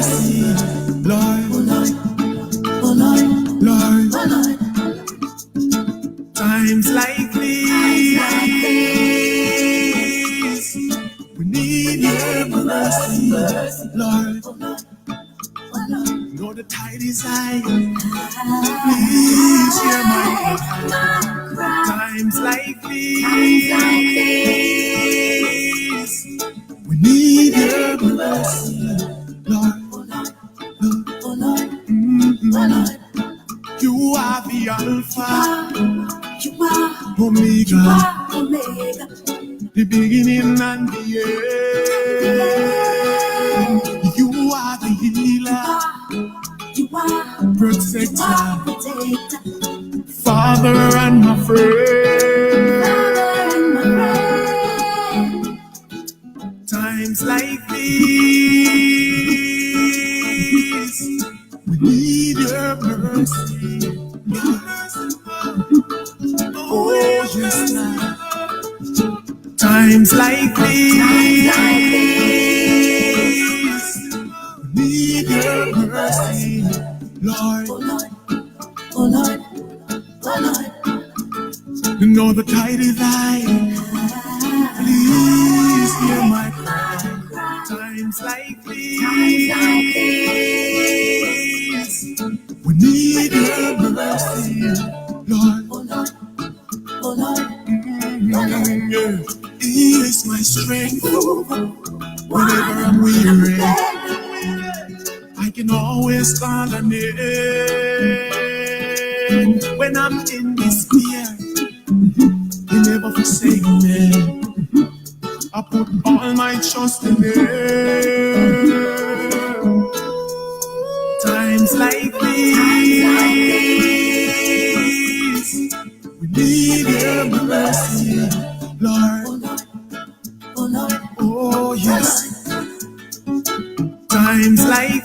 mercy, Lord. Oh Lord, oh Lord, Lord, oh Lord. Times like these, we need your mercy, Lord. Know the tide is high, please hear my cry. Times like these, we need your mercy, Lord. Oh Lord, you are the Alpha, you are Omega, the beginning and the end. You are the healer, you are protector, Father and my friend. Times like these, we need your mercy. Oh yes, Lord. Times like these, we need your mercy, Lord. Oh Lord, oh Lord. You know the tide is high. Please hear my cry. Times like these, we need your mercy, Lord. Oh Lord, He is my strength. Whenever I'm weary, I can always call on Him. When I'm in despair, He never forsake me. I put all my trust in Him. Times like these, we need your mercy, Lord. Oh Lord, oh yes. Times like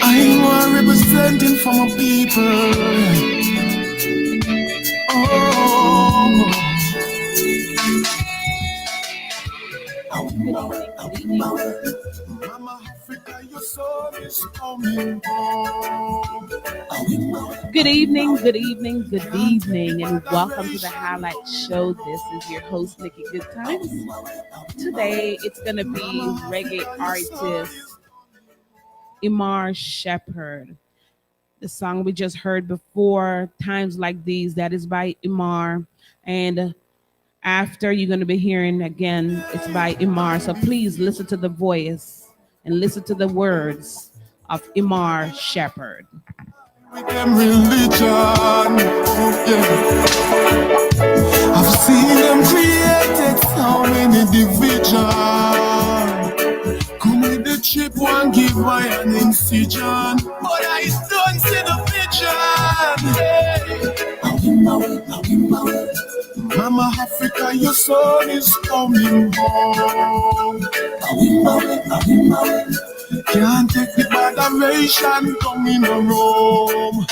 I'm representing for my people. Good evening, and welcome to the Highlight Show. This is your host, Nikki, GoodTimes. Today, it's going to be reggae artist Imar Shepherd. The song we just heard before, Times Like These, that is by Imar. And after, you're going to be hearing again, it's by Imar. So please listen to the voice and listen to the words of Imar Shepherd. With them religion, yeah. I've seen them created so many divisions. Come with the chip one, give by an incision, but I don't see the vision. Hey. Mama Africa, your son is coming home. Can't take the moderation coming home.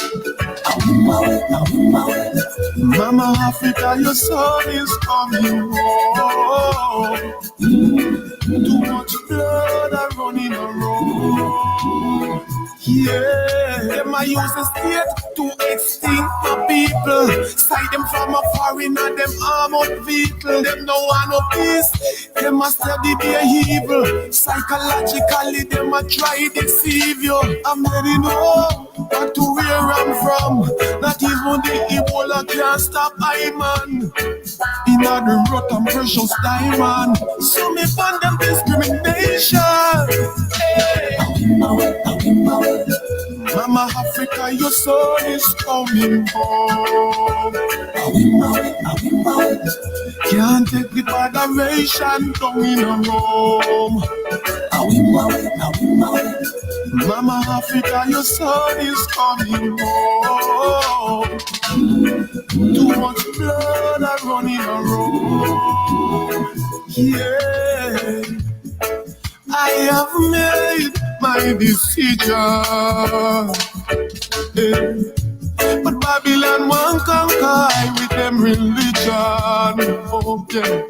Mama Africa, your son is coming home. Too much blood are running around. Yeah, them I use the state to extinct my people. Side them from a foreigner, them armored vehicle. Them no want no peace, them a study their evil. Psychologically, them a try deceive you. I'm ready know what to where I'm from. Not even the Ebola can't stop I man. In the rotten precious diamond. So me find them discrimination. Hey. Mama Africa, your son is coming home. Can't take the moderation down in a room. Mama Africa, your son is coming home. Too much blood are running around. Yeah, I have made my decision. Yeah. But Babylon won't conquer with them religion. Oh, yeah.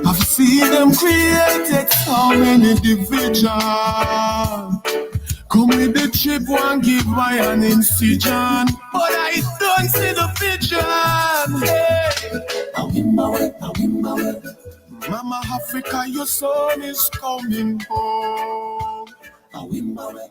I've See them created so many divisions. Come with the chip, one give my an incision. But I don't see the vision. Hey. I win my way. Mama Africa, your son is coming home. I win my way.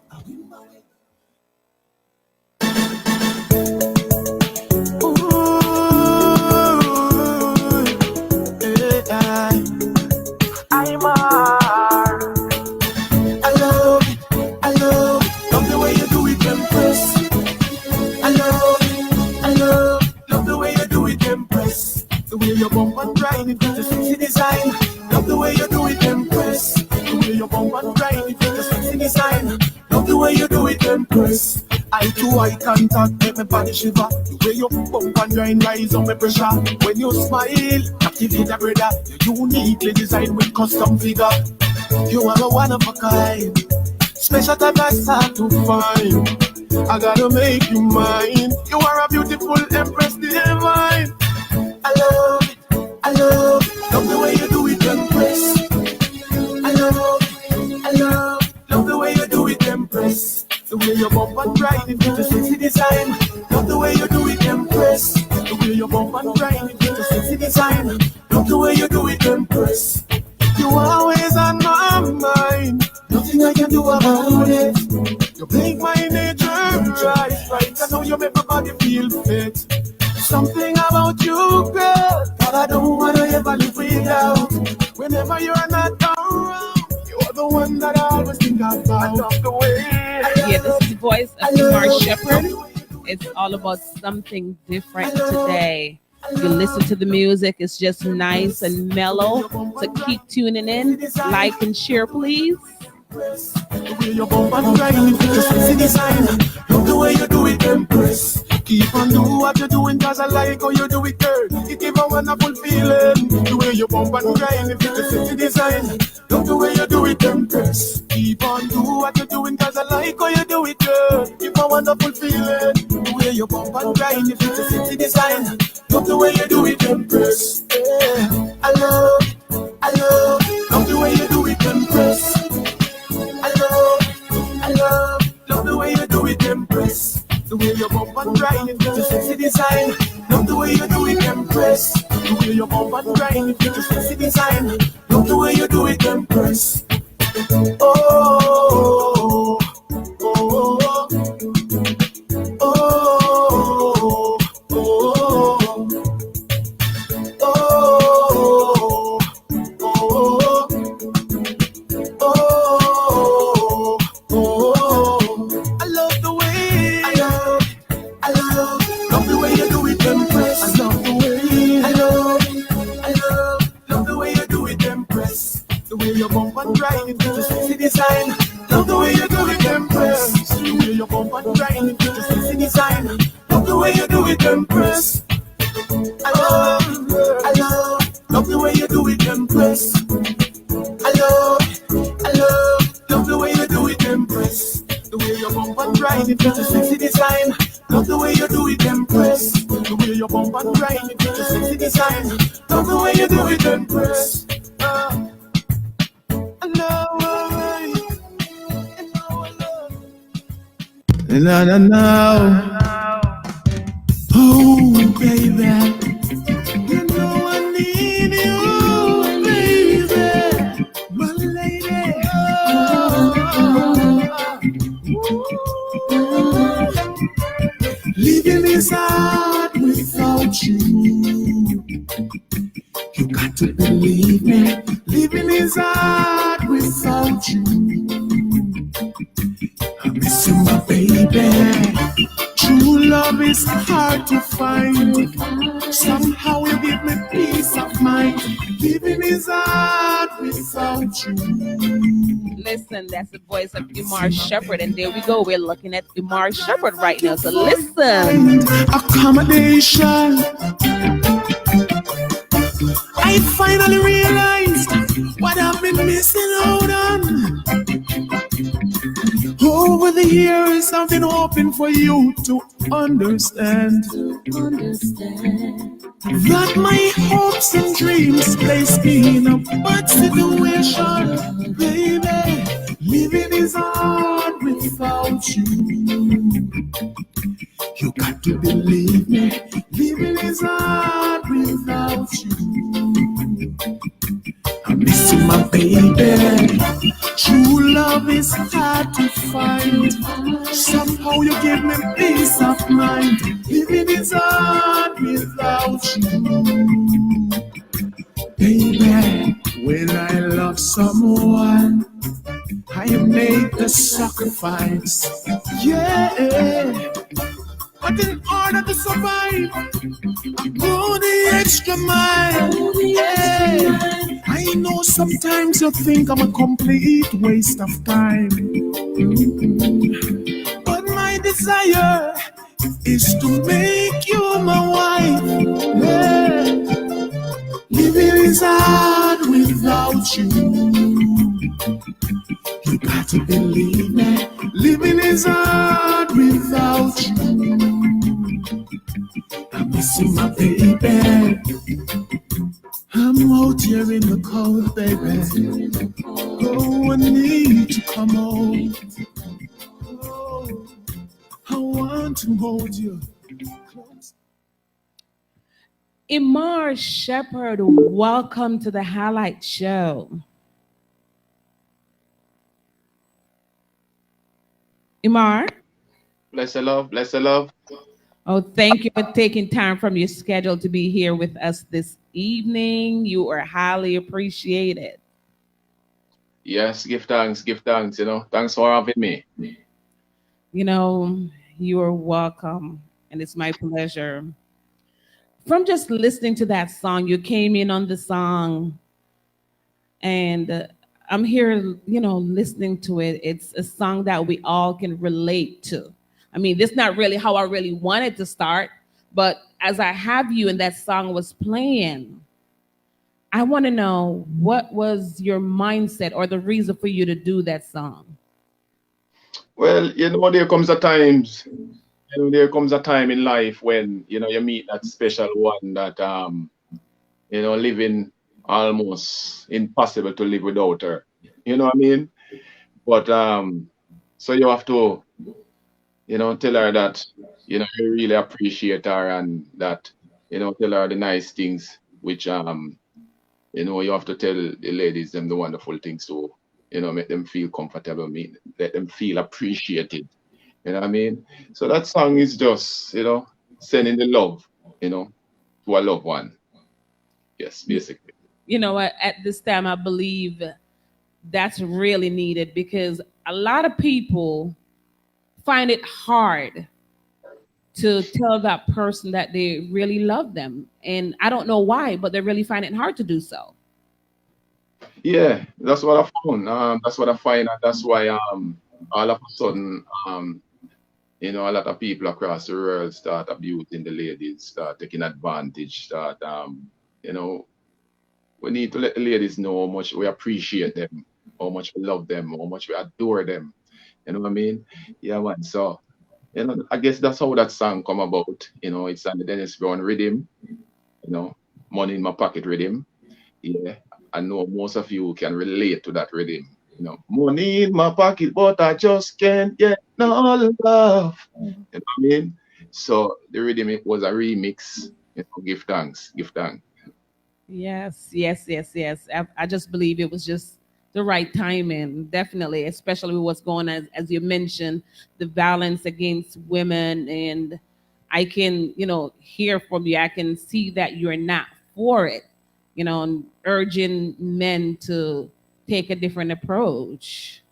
Love the way you do it, Empress. I love the way you do it, Empress. The way you bump and grind it with the sexy design. Love the way you do it, Empress. The way you bump and grind it with the sexy design. Love the way you do it, Empress. Eye to eye contact, make my body shiver. The way you bump and grind rise on my pressure. When you smile, activate the brother. You're uniquely designed with custom figure. You are a one of a kind. Special type that's hard to find. I gotta make you mine. You are a beautiful Empress divine. I love the way you do it, Empress. I love the way you do it, Empress. The way you bump and grind it with the sexy design. Love the way you do it, Empress. The way you bump and grind it with the sexy design. Love the way you do it, Empress. You always on my mind. Nothing I can do about it. You make my nature right. I know you make my body feel fit. Something about you, girl, that I don't wanna ever live without. Whenever you're not around, you're the one that I always think about. I love the way. Yeah, this is the voice of Imar Shepherd. It's all about something different today. You listen to the music, it's just nice and mellow. So keep tuning in, like and share, please. The way you bump and grind it with the sexy design. Love the way you do it, Empress. Keep on doing what you're doing, cause I like how you do it, girl. It give a wonderful feeling. The way you bump and grind it with the sexy design. Love the way you do it, Empress. Keep on doing what you're doing, cause I like how you do it, girl. Give a wonderful feeling. The way you bump and grind it with the sexy design. Love the way you do it, Empress. Yeah. I love the way you do it, Empress. Love the way you do it, Empress. The way you bump and grind it with the sexy design. Love the way you do it, Empress. The way you bump and grind it with the sexy design. Love the way you do it, Empress. Oh, oh, oh, oh, oh, oh, oh, oh. I love the way. I love the way you do it, Empress. I love the way. Love the way you do it, Empress. The way you bump and grind it with the sexy design. Love the way you do it, Empress. The way you bump and grind it with the sexy design. Love the way you do it, Empress. I love the way you do it, Empress. I love the way you do it, Empress. The way you bump and grind it with the sexy design. Love the way you do it, Empress. The way you bump and grind it with the sexy design. Love the way you do it, Empress. I love. No. Oh, baby. You know I need you, baby. My lady. Living is hard without you. You got to believe me. Living is hard without you. I miss you, my baby. True love is hard to find. Somehow you give me peace of mind. Living is hard without you. Listen, that's the voice of Imar Shepherd, and there we go. We're looking at Imar Shepherd right now. So listen. Accommodation. I finally realized what I've been missing out on. Oh, Over the years, I've been hoping for you to understand that my hopes and dreams place me in a bad situation, baby. Living is hard without you. You got to believe me. Living is hard without you. I'm missing my baby. True love is hard to find. Somehow you give me peace of mind. Living is hard without you. Baby, when I love someone, I make the sacrifice. Yeah. But in order to survive, I go the extra mile. Yeah. I know sometimes you think I'm a complete waste of time. But my desire is to make you my wife. Yeah. Living is hard without you. You got to believe me. Living is hard without you. I'm missing my baby. I'm out here in the cold, baby. Oh, I need to come home. Oh, I want to hold you close. Imar Shepherd, welcome to the Highlight Show. Imar? Bless the love, bless the love. Oh, thank you for taking time from your schedule to be here with us this evening. You are highly appreciated. Yes, give thanks, Thanks for having me. You are welcome, and it's my pleasure. From just listening to that song, you came in on the song, and I'm here, listening to it. It's a song that we all can relate to. I mean, this is not really how I really wanted to start, but as I have you and that song was playing, I want to know, what was your mindset or the reason for you to do that song? Well, there comes a time in life when, you meet that special one that, living almost impossible to live without her. You know what I mean? But, so you have to, tell her that, you really appreciate her, and that, tell her the nice things, which, you have to tell the ladies them the wonderful things to, make them feel comfortable, let them feel appreciated. You know what I mean? So that song is just, sending the love, to a loved one. Yes, basically. You know what? At this time, I believe that's really needed, because a lot of people find it hard to tell that person that they really love them. And I don't know why, but they really find it hard to do so. Yeah, that's what I found. That's what I find, and that's why all of a sudden a lot of people across the world start abusing the ladies, start taking advantage, start we need to let the ladies know how much we appreciate them, how much we love them, how much we adore them. You know what I mean? Yeah, man. So I guess that's how that song come about. It's on the Dennis Brown rhythm, money in my pocket rhythm. Yeah. I know most of you can relate to that rhythm. Money in my pocket, but I just can't get no love. You know what I mean? So the rhythm, it was a remix. Give thanks, give thanks. Yes, yes, yes, yes. I just believe it was just the right timing, definitely, especially with what's going on, as you mentioned, the violence against women. And I can, hear from you, I can see that you're not for it, and urging men to take a different approach.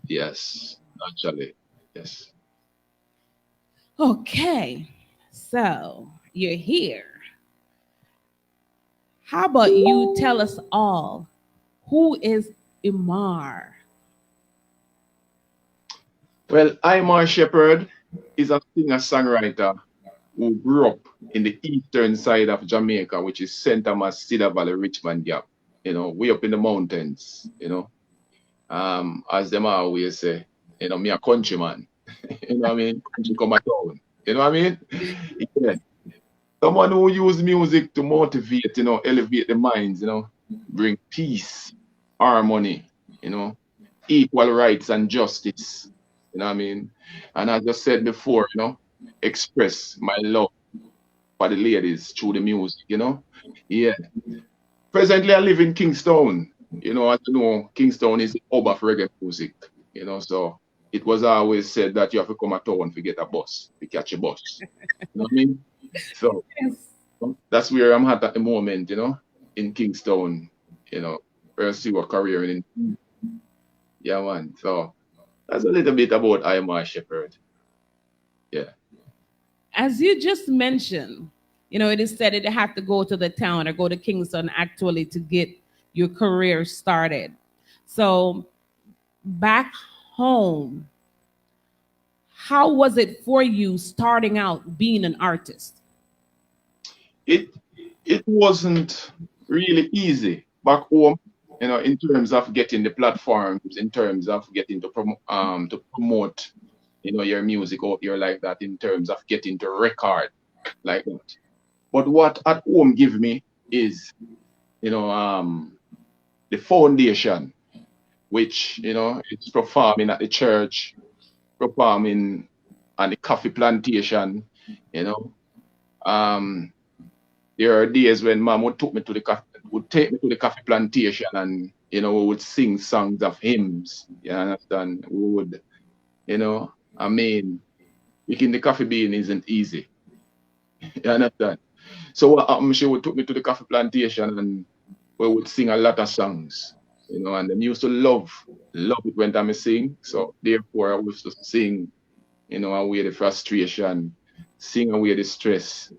Yes, actually, yes. Okay, so you're here. How about you tell us all, who is Imar? Well, Imar Shepherd is a singer-songwriter who grew up in the eastern side of Jamaica, which is St. Thomas, Cedar Valley, Richmond Gap. Way up in the mountains. As them always say, Me a countryman. You know what I mean? Country come a town. You know what I mean? Yeah. Someone who use music to motivate, elevate the minds, bring peace, harmony, you know, equal rights and justice. You know what I mean? And as I said before, express my love for the ladies through the music. Yeah. Presently I live in Kingston. As you know, Kingston is the hub of reggae music, so it was always said that you have to come to town to get a bus, to catch a bus. You know what I mean? So Yes. that's where I'm at the moment, in Kingston, pursue a career in. Yeah, man. So that's a little bit about I Am a Shepherd. Yeah. As you just mentioned, it is said that you have to go to the town or go to Kingston actually to get your career started. So back home, how was it for you starting out being an artist? It it wasn't really easy back home, in terms of getting the platforms, in terms of getting to promote, your music out there like that, in terms of getting to record like that. But what at home give me is, you know, um, the foundation, which, it's performing at the church, performing on the coffee plantation, you know. Um, there are days when mom would take me to the coffee plantation and, we would sing songs of hymns. You understand? We would, I mean, making the coffee bean isn't easy. You understand? So what happened, she would take me to the coffee plantation and we would sing a lot of songs, and them used to love it when time I sing. So therefore I used to sing, away the frustration, sing away the stress,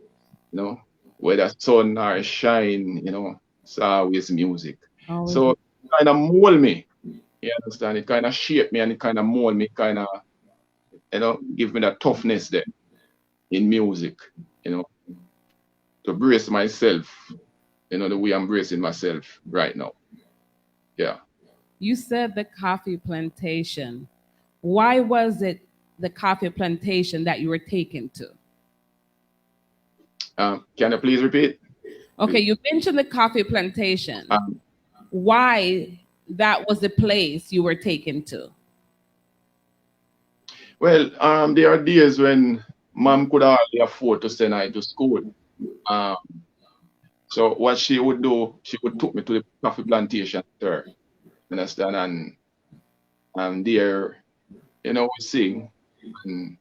whether sun or shine, it's always music. Always. So it kind of mold me, you understand? It kind of shape me and it kind of mold me, kind of, give me that toughness there in music, you know, to brace myself, the way I'm bracing myself right now. Yeah. You said the coffee plantation. Why was it the coffee plantation that you were taken to? Can you please repeat? Okay, you mentioned the coffee plantation. Um, Why that was the place you were taken to? well, there are days when mom could hardly afford to send I to school. Um, so what she would do, she would take me to the coffee plantation there, understand? And there, we sing, and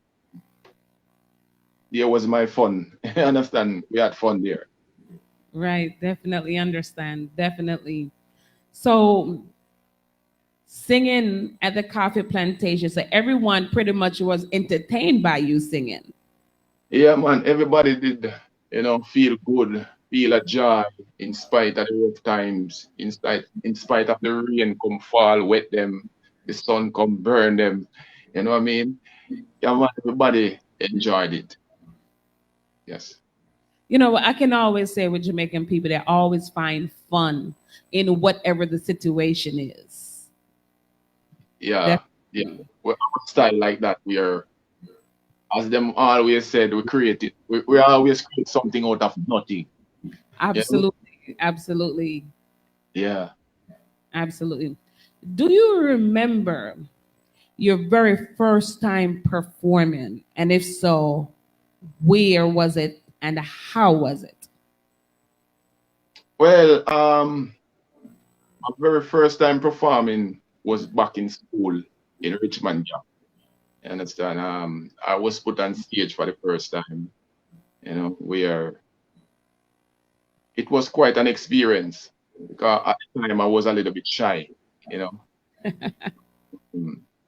there was my fun. Understand? We had fun there. Right, definitely understand. Definitely. So singing at the coffee plantation, so everyone pretty much was entertained by you singing. Yeah, man, everybody did, feel good, feel a joy in spite of the rough times, in spite of the rain come fall, wet them, the sun come burn them. You know what I mean? Yeah, man, everybody enjoyed it. Yes. I can always say with Jamaican people, they always find fun in whatever the situation is. Yeah, Def- yeah. Well, our style like that, we are, as them always said, we create it. We always create something out of nothing. You know? Absolutely, absolutely, Yeah. absolutely. Do you remember your very first time performing? And if so, where was it and how was it? Well, my very first time performing was back in school in Richmond. Yeah. You understand? I was put on stage for the first time, where it was quite an experience because at the time I was a little bit shy, you know.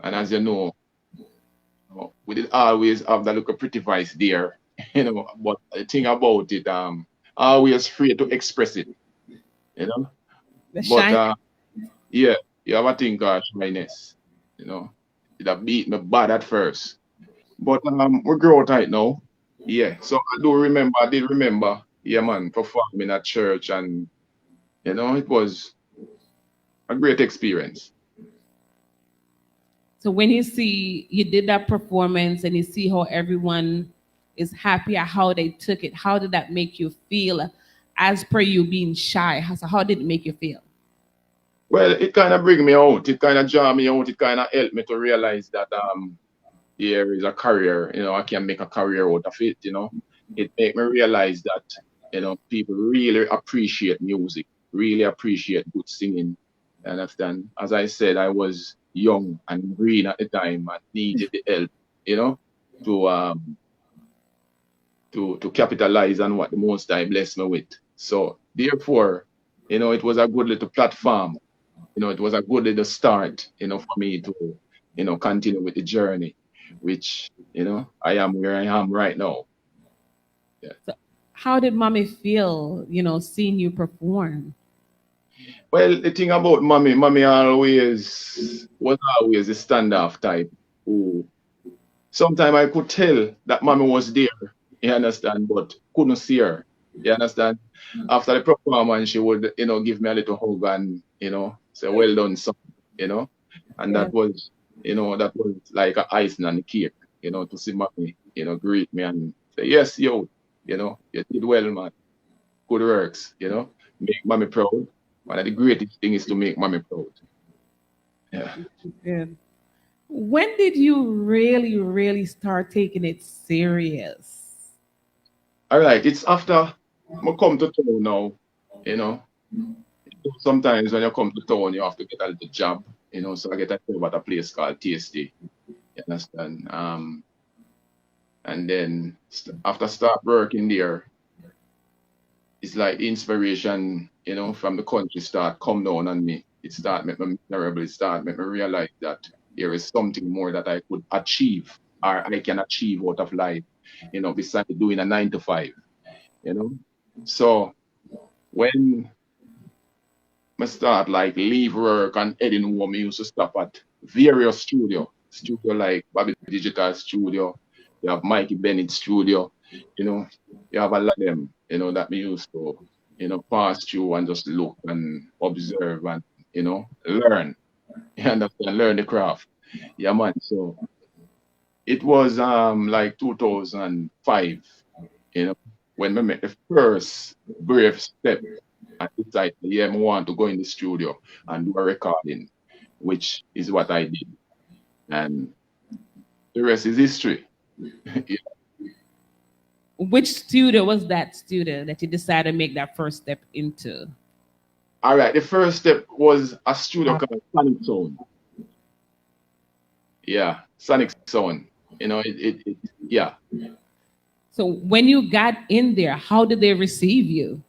And as we did always have that little pretty voice there, but the thing about it, I always free to express it, you know. The But shine. yeah, you have a thing called shyness, you know. It have beat me bad at first. But we grow tight now. Yeah. So I did remember, yeah man, performing at church and it was a great experience. So when you see you did that performance and you see how everyone is happy at how they took it, how did that make you feel? As per you being shy, so how did it make you feel? Well, it kind of bring me out. It kind of draw me out. It kind of helped me to realize that here is a career. I can make a career out of it. It made me realize that people really appreciate music, really appreciate good singing. You understand? As I said, I was young and green at the time and needed the help. To to capitalize on what the Most High blessed me with. So therefore, it was a good little platform. It was a good little start, for me to, continue with the journey, which, I am where I am right now. Yeah. So how did mommy feel, seeing you perform? Well, the thing about mommy was always the standoff type who sometimes I could tell that mommy was there, you understand, but couldn't see her. You understand? After the performance, she would, give me a little hug and, say, well done, son, and Yeah. that was like a icing on the cake, to see mommy, greet me and say, yes, yo, you did well, man. Good works, make mommy proud. One of the greatest thing is to make mommy proud. Yeah. Good. When did you really, really start taking it serious? All right, it's after I come to town now, you know. Sometimes when you come to town, you have to get a little job, So I get a job at a place called Tasty, you understand? And then after start working there, it's like inspiration, from the country start come down on me. It start make me miserable. It start make me realize that there is something more that I could achieve or I can achieve out of life, besides doing a 9 to 5, you know. So when I start like leave work and heading home, I used to stop at various studio like Bobby Digital Studio, you have Mikey Bennett Studio, you know, you have a lot of them, that we used to, pass through and just look and observe and, learn. You understand, learn the craft. Yeah, man. So it was like 2005, when I made the first brave step and decided, yeah, I want to go in the studio and do a recording, which is what I did. And the rest is history. Yeah. Which studio was that studio that you decided to make that first step into? All right, the first step was a studio called Sonic Sound. Yeah, Sonic Sound. Yeah. So when you got in there, how did they receive you?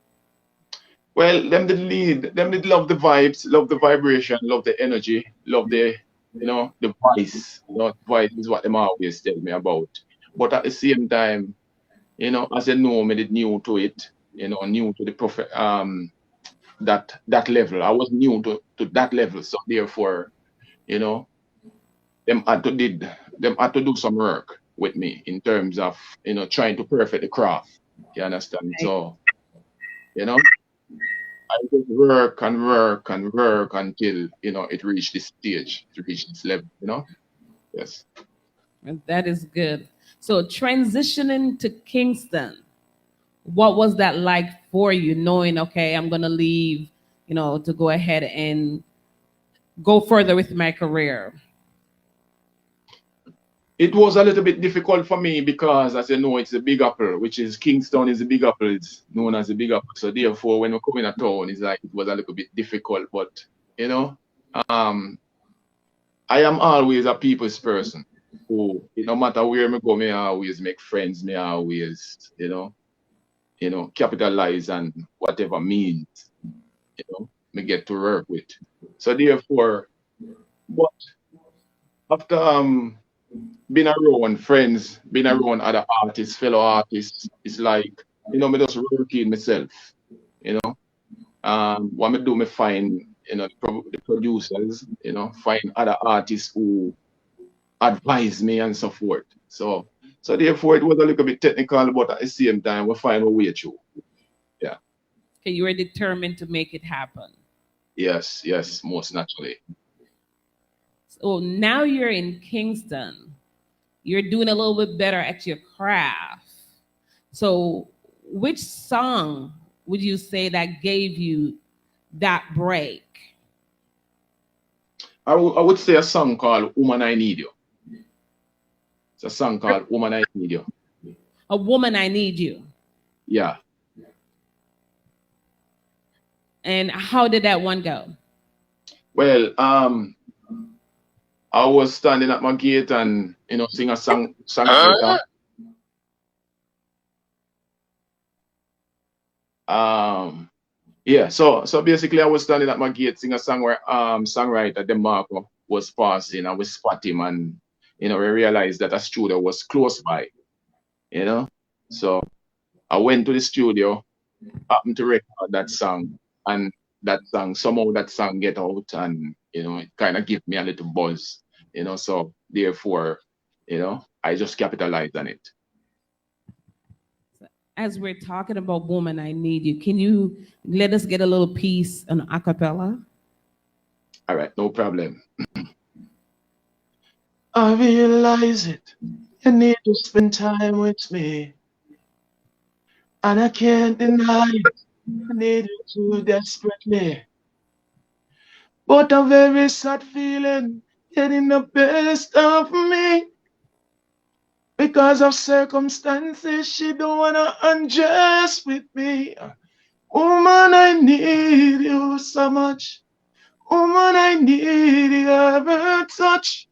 Well, them did love the vibes, love the vibration, love the energy, love the voice. The voice is what them always tell me about. But at the same time, as you know, me did new to it, new to the that level. I was new to that level, so therefore, you know, them had to do some work with me in terms of trying to perfect the craft. You understand? So I just work and work and work until it reached this stage, it reached this level. Yes. And that is good. So transitioning to Kingston, what was that like for you, knowing, okay, I'm going to leave, to go ahead and go further with my career? It was a little bit difficult for me because, as you know, it's the Big Apple, which is Kingston is the Big Apple. It's known as the Big Apple. So therefore, when we come in a town, it's like it was a little bit difficult. But um, I am always a people's person who, no matter where me go, me always make friends. Me always, capitalize on whatever means, me get to work with. So therefore, but after being around friends, being around other artists, fellow artists, it's like, me just working myself, what me do, me find, the producers, find other artists who advise me and so forth. So therefore it was a little bit technical, but at the same time, we find a way through. Yeah. Okay, you were determined to make it happen. Yes, most naturally. So now you're in Kingston. You're doing a little bit better at your craft. So which song would you say that gave you that break? I would say a song called Woman I Need You. It's a song called Woman I Need You. A Woman I Need You. Yeah. And how did that one go? Well, I was standing at my gate and sing a song. Yeah, so basically I was standing at my gate sing a song where songwriter DeMarco was passing and we spot him and we realized that a studio was close by, So I went to the studio, happened to record that song, and somehow that song get out and it kind of give me a little buzz, so therefore, I just capitalized on it. As we're talking about Woman I Need You, can you let us get a little piece on a cappella? All right, no problem. I realize it. You need to spend time with me. And I can't deny it. I need you too desperately. But a very sad feeling getting the best of me. Because of circumstances, she don't wanna undress with me. Woman, I need you so much. Woman, I need your touch.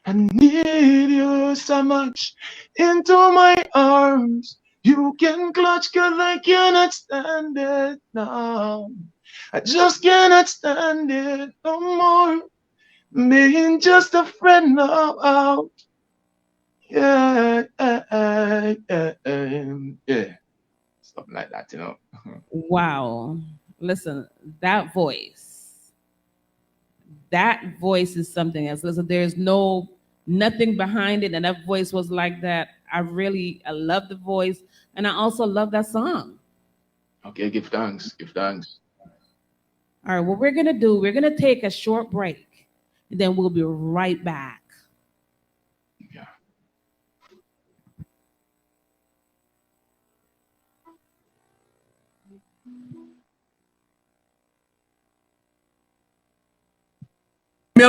I need you so much into my arms. You can clutch, cause I cannot stand it now. I just cannot stand it no more. Being just a friend now. Yeah. Something like that, Wow. Listen, that voice is something else. Listen, there's nothing behind it, and that voice was like that. I love the voice, and I also love that song. Okay, give thanks. All right, what we're gonna take a short break, and then we'll be right back. Yeah.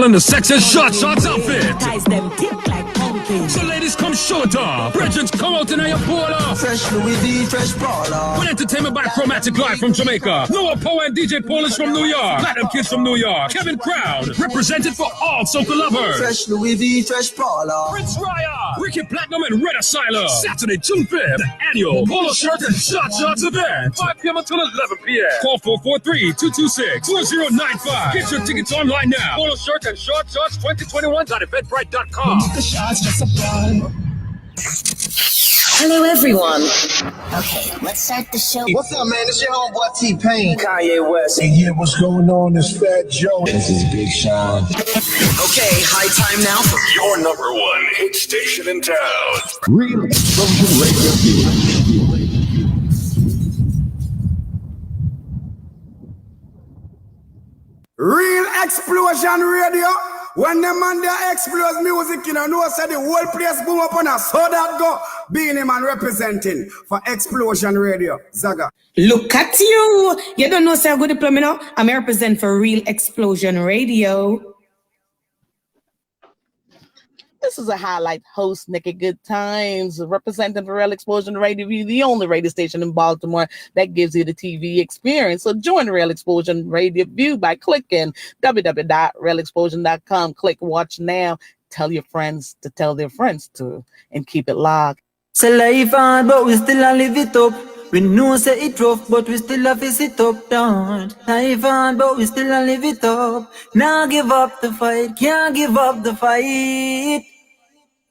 In the sexiest shots outfit. Guys, them tick like pumpkins. So ladies, come short off. Brethren, come out in your baller. Fresh Louis V, fresh baller. With entertainment by Chromatic Live from Jamaica. Noah Poe and DJ Polish from New York. Platinum Kids from New York. Kevin Crown, represented for all soca lovers. Fresh Louis V, fresh baller. Prince Raya, Ricky Platinum and Red Asylum. Saturday, June 5th, the annual Polo Shirt and Shots event. 5 p.m. until 11 p.m. Call 443-226-2095. Get your tickets online now. Polo Shirt and Shots 2021.eventbrite.com. The shots just apply. Hello, everyone. Okay, let's start the show. What's up, man? It's your homeboy T-Pain. Kanye West. Hey, yeah, what's going on? It's Fat Joe. This is Big Sean. Okay, high time now for your number one hit station in town. Real Explosion Radio. Real Explosion Radio. When the man there explodes music, you know, say the whole place boom up on us. So that go being a man representing for Explosion Radio. Zaga. Look at you. You don't know, say, good diploma now. I'm represent for Real Explosion Radio. This is a highlight host, Nikki GoodTimes, representing for Real Explosion Radioview, the only radio station in Baltimore that gives you the TV experience. So join Real Explosion Radioview by clicking www.realexplosion.com. Click watch now. Tell your friends to tell their friends to, and keep it locked. Say life hard, but we still a live it up. We know say it rough, but we still a face it up, don't. Life hard, but we still a live it up. Now give up the fight, can't give up the fight.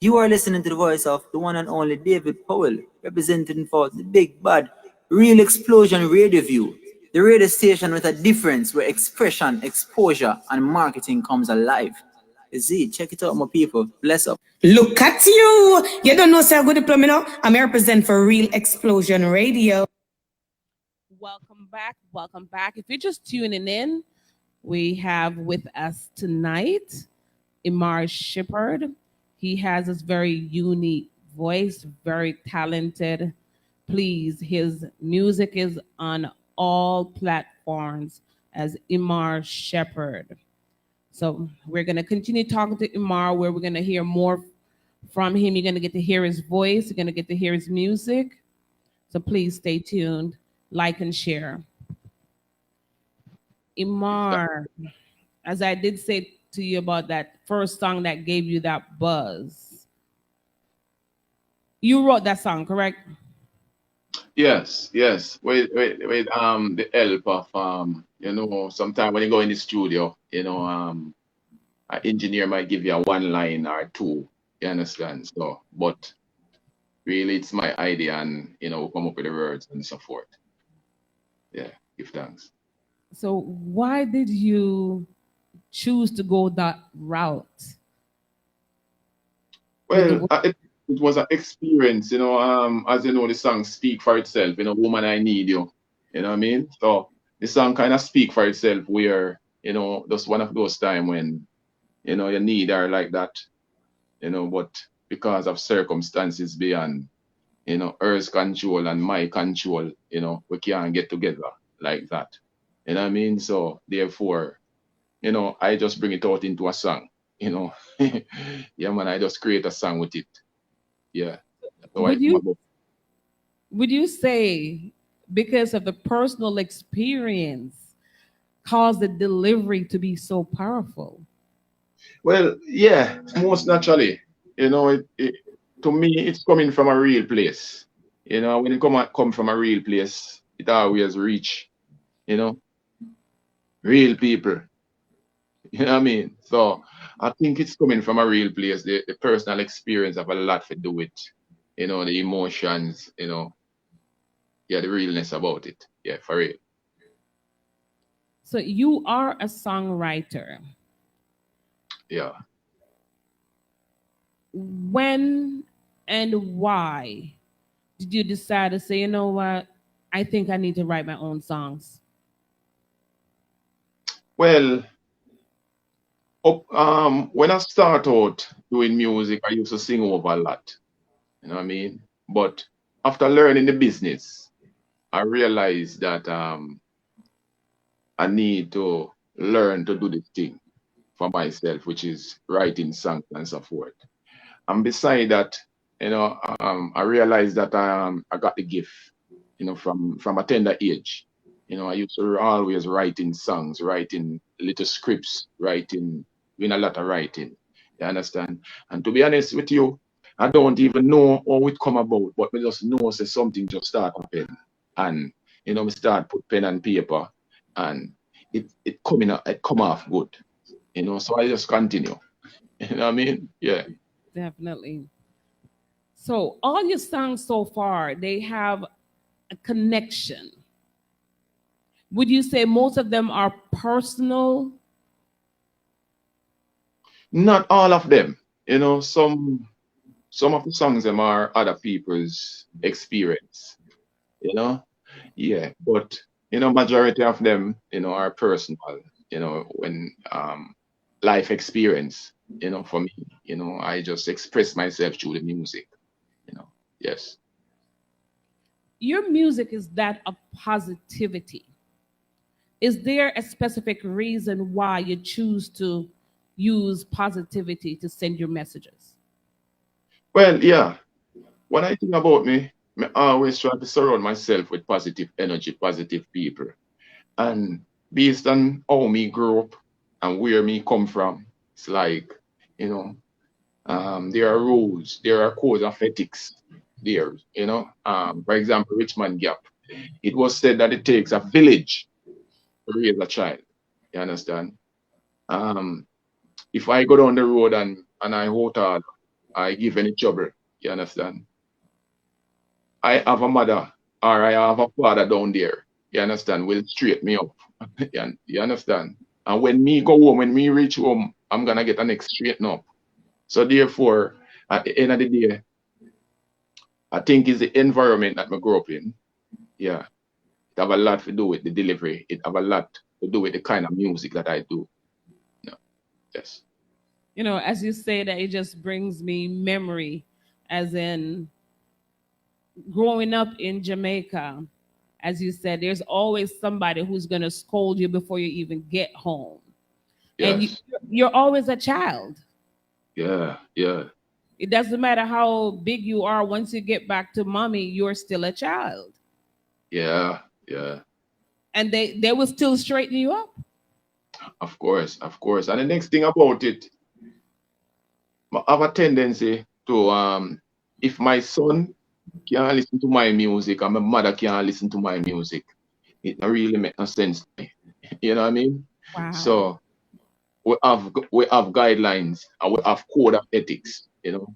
You are listening to the voice of the one and only David Powell, representing for the big bad Real Explosion Radioview, the radio station with a difference where expression, exposure, and marketing comes alive. You see, check it out, my people. Bless up. Look at you. You don't know, say, good diploma now. I'm represent for Real Explosion Radio. Welcome back. If you're just tuning in, we have with us tonight Imar Shepard. He has this very unique voice, very talented. Please, his music is on all platforms as Imar Shepard. So we're going to continue talking to Imar, where we're going to hear more from him. You're going to get to hear his voice. You're going to get to hear his music. So please stay tuned, like and share. Imar, as I did say to you about that first song that gave you that buzz, you wrote that song, correct? Yes, yes. With the help of sometimes when you go in the studio, an engineer might give you a one line or two. You understand? So, but really, it's my idea, and come up with the words and so forth. Yeah, give thanks. So, why did you choose to go that route? Well, it was an experience, as you know, the song speak for itself, woman, I need you. You know what I mean? So the song kind of speak for itself where, just one of those time when, you need her like that, but because of circumstances beyond, Earth's control and my control, we can't get together like that. You know what I mean? So therefore, I just bring it out into a song, yeah, man, I just create a song with it. Yeah. So would you say because of the personal experience caused the delivery to be so powerful? Well, yeah, most naturally. To me, it's coming from a real place. When it come from a real place, it always reach, real people. You know what I mean? So I think it's coming from a real place. The personal experience have a lot to do with, the emotions, yeah, the realness about it. Yeah, for real. So you are a songwriter. Yeah. When and why did you decide to say, you know what, I think I need to write my own songs? Well, when I start out doing music, I used to sing over a lot. You know what I mean? But after learning the business, I realized that I need to learn to do this thing for myself, which is writing songs and so forth. And beside that, I realized that I got the gift, from a tender age. I used to always writing songs, writing little scripts, doing a lot of writing. You understand? And to be honest with you, I don't even know how it come about, but I just know say something just start happen. And we start put pen and paper, and it come off good. So I just continue. You know what I mean? Yeah. Definitely. So all your songs so far, they have a connection. Would you say most of them are personal? Not all of them. Some of the songs them are other people's experience. Yeah. But majority of them, are personal, when life experience, for me, I just express myself through the music, yes. Your music is that of positivity. Is there a specific reason why you choose to use positivity to send your messages? Well, yeah. When I think about me, I always try to surround myself with positive energy, positive people. And based on how me grew up and where me come from, it's like, there are rules, there are codes of ethics there, For example, Richmond Gap. It was said that it takes a village to raise a child. You understand? If I go down the road and I hold hard, I give any trouble. You understand? I have a mother or I have a father down there. You understand? Will straight me up. You understand? And when me go home, when me reach home, I'm gonna get an next straighten up. So therefore, at the end of the day, I think it's the environment that I grew up in. Yeah. It have a lot to do with the delivery. It have a lot to do with the kind of music that I do. Yes. You know, as you say that, it just brings me memory, as in growing up in Jamaica. As you said, there's always somebody who's going to scold you before you even get home. And Yes. you're always a child. Yeah. Yeah. It doesn't matter how big you are. Once you get back to mommy, you're still a child. Yeah. Yeah. And they will still straighten you up. Of course. Of course. And the next thing about it, I have a tendency to if my son can't listen to my music and my mother can't listen to my music, it don't really make no sense to me. You know what I mean? Wow. So we have guidelines and we have code of ethics, you know.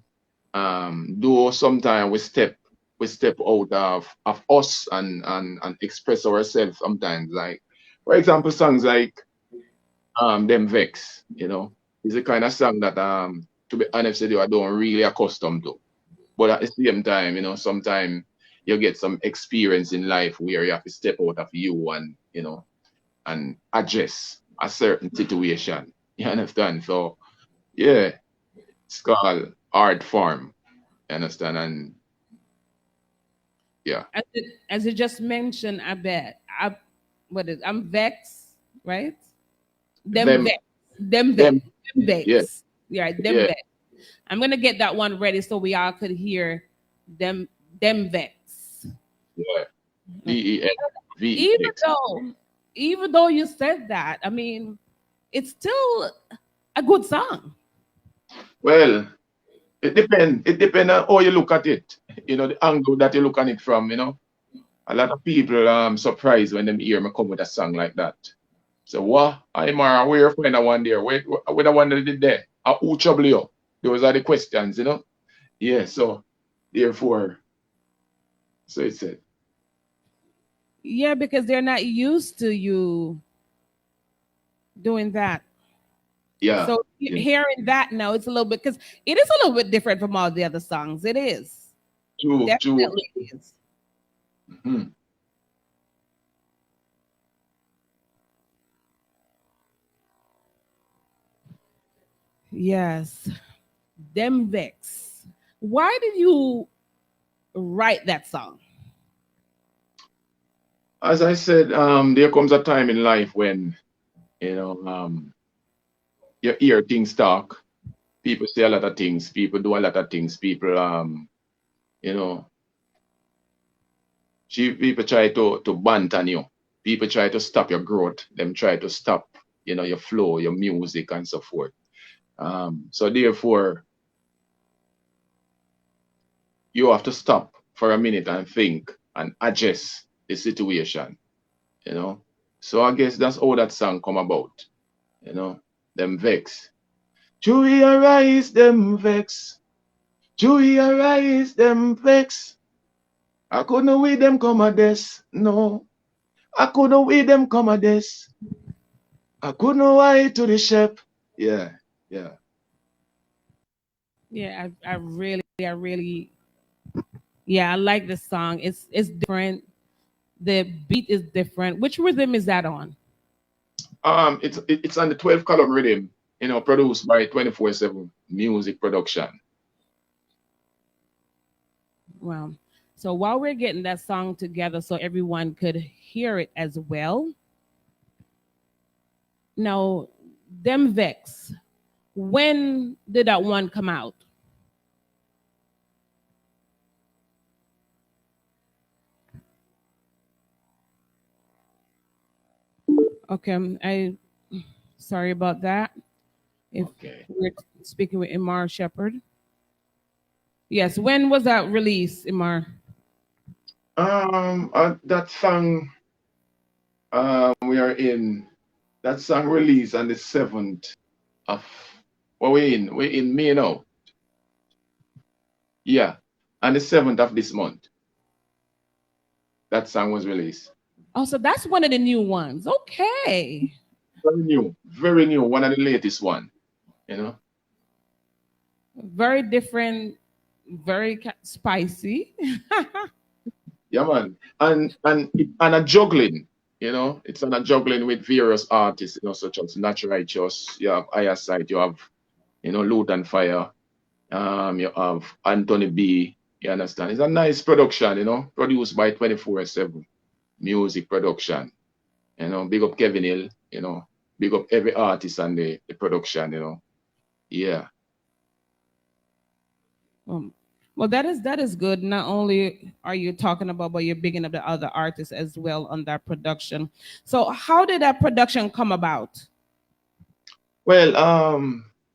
Though sometimes we step out of us and express ourselves sometimes. Like for example, songs like Them Vex, you know, is the kind of song that to be honest with you, I don't really accustomed to. But at the same time, you know, sometimes you get some experience in life where you have to step out of you and, you know, and address a certain situation. You understand? So yeah, it's called art form. You understand? And yeah. As you just mentioned, I'm vexed, right? Them Them vex. Them them vex. Them yeah, vex. Yeah, them yeah, vex. I'm gonna get that one ready so we all could hear them vex. yeah. VEX. Even VEX. though you said that, I mean, it's still a good song. Well, it depends. It depends on how you look at it. You know, the angle that you look at it from, you know. A lot of people surprised when them hear me come with a song like that. So what? I'm where you find that one there? Where the one that did there? Who trouble you? Those are the questions, you know? Yeah, so therefore, so it said. Yeah, because they're not used to you doing that. Yeah. So Yeah. hearing that now, it's a little bit, because it is a little bit different from all the other songs. It is. True, true. Definitely is. Mhm. Yes. Them Vex. Why did you write that song? As I said, there comes a time in life when, you know, you hear things talk. People say a lot of things. People do a lot of things. People, you know, people try to banter you. People try to stop your growth. Them try to stop, you know, your flow, your music, and so forth. So therefore, you have to stop for a minute and think and adjust the situation, you know. So I guess that's how that song come about, you know. Them vex. Chewy arise, them vex. Chewy arise, them vex. I couldn't wait them come a this. No. I couldn't wait them come a this. I couldn't wait to the ship. Yeah, yeah. Yeah, I really, yeah, I like this song. It's different. The beat is different. Which rhythm is that on? It's on the 12 column rhythm, you know, produced by 24/7 Music Production. Wow. So while we're getting that song together so everyone could hear it as well. Now, Them Vex. When did that one come out? Okay, I sorry about that. If we're speaking with Imar Shepherd. Yes, when was that released, Imar? That song we are in, that song released on the 7th of, well, we're in May now. Yeah, on the 7th of this month. That song was released. Oh, so that's one of the new ones. Okay. Very new, one of the latest one, you know. Very different, very spicy. Yeah, man. And a juggling, you know, it's on a juggling with various artists, you know, such as Natural Righteous, you have Eyesight, you have Loot and Fire. You have Anthony B. You understand? It's a nice production, produced by 24/7 Music Production. Big up Kevin Hill, big up every artist and the production, Yeah. Well, that is good. Not only are you talking about, but you're bigging up the other artists as well on that production. So how did that production come about? Well,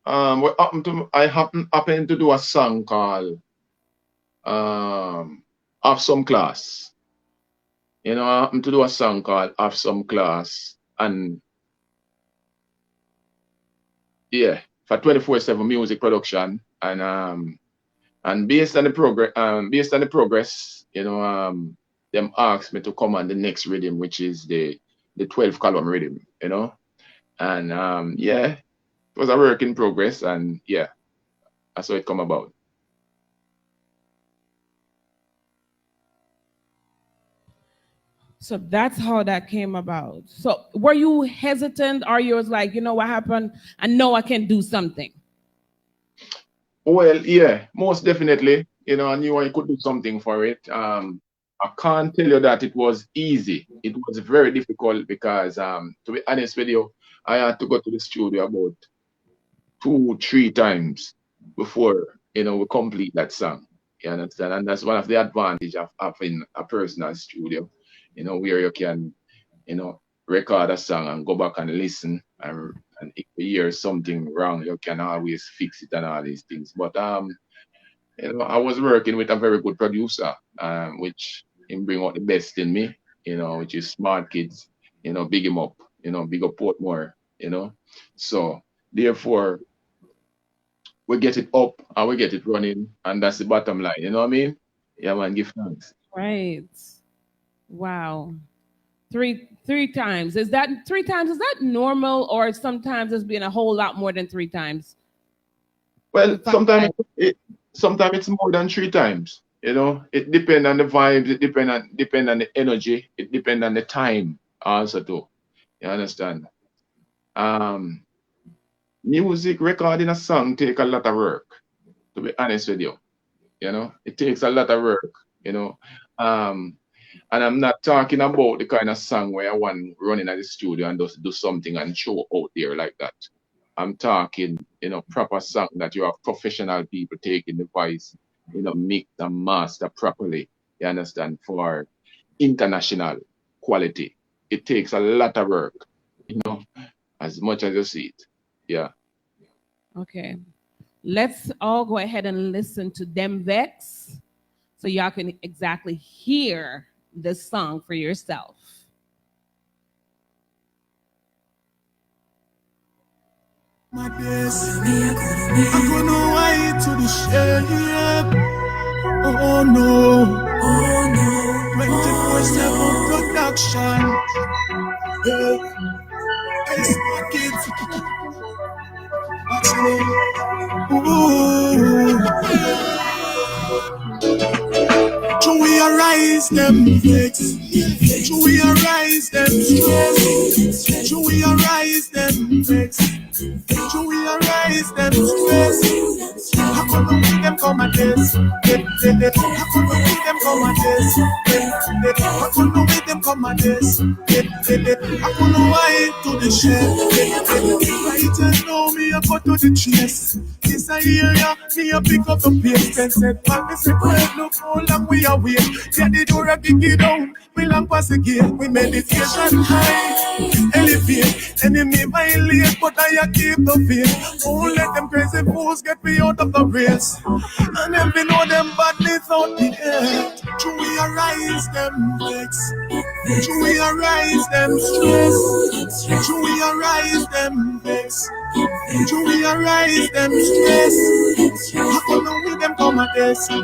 I happened to do a song called Have Some Class. I happened to do a song called Have Some Class, and yeah, for 24/7 Music Production, and based on the progress, them asked me to come on the next rhythm, which is the 12 column rhythm, and yeah, it was a work in progress, and yeah, that's how it come about. So that's how that came about. So were you hesitant, or you was like, what happened? I know I can do something. Well, yeah, most definitely. I knew I could do something for it. I can't tell you that it was easy. It was very difficult because, to be honest with you, I had to go to the studio about 2-3 times before, we complete that song. You understand? And that's one of the advantage of having a personal studio, where you can, record a song and go back and listen, and if you hear something wrong, you can always fix it and all these things. But I was working with a very good producer, which bring out the best in me, which is Smart Kids, big him up, big up Portmore, So therefore, we get it up and we get it running, and that's the bottom line. You know what I mean? Yeah, man, give thanks. Right. Wow. Three times. Is that 3 times? Is that normal, or sometimes it's been a whole lot more than 3 times? Well, sometimes it's more than 3 times. It depends on the vibes. It depend on the energy. It depends on the time also too. You understand? Music recording a song take a lot of work. To be honest with you, it takes a lot of work. And I'm not talking about the kind of song where I want running at the studio and just do something and show out there like that. I'm talking, proper song that you have professional people taking the voice, mix and master properly. You understand? For international quality. It takes a lot of work, as much as you see it. Yeah. Okay. Let's all go ahead and listen to Them Vex so y'all can exactly hear the song for yourself. My best, I'm gonna wait to the shade. Oh no, 24/7 production. Hey, Smart Kids, watch me. Ooh. So we arise them flex. So we arise them stress. So we arise them flex. So we arise them stress. How come we them come at this? How come we them come at this? How come we them come at this? How come why to the shed? Right and now me a go to the chest. This a area me a pick up the pace. Then said, "Man, me say, well, look how long we are wait. Get the door and kick it down. We long pass the gate. We meditation high, elevate. Enemy violate, but I keep the faith. Won't let them crazy fools get me out of the race. And then we know them badness out the air. Do we arise them vex? Do we arise them stress? Do we arise them vex? Do we arise them stress? How come we them come at this? How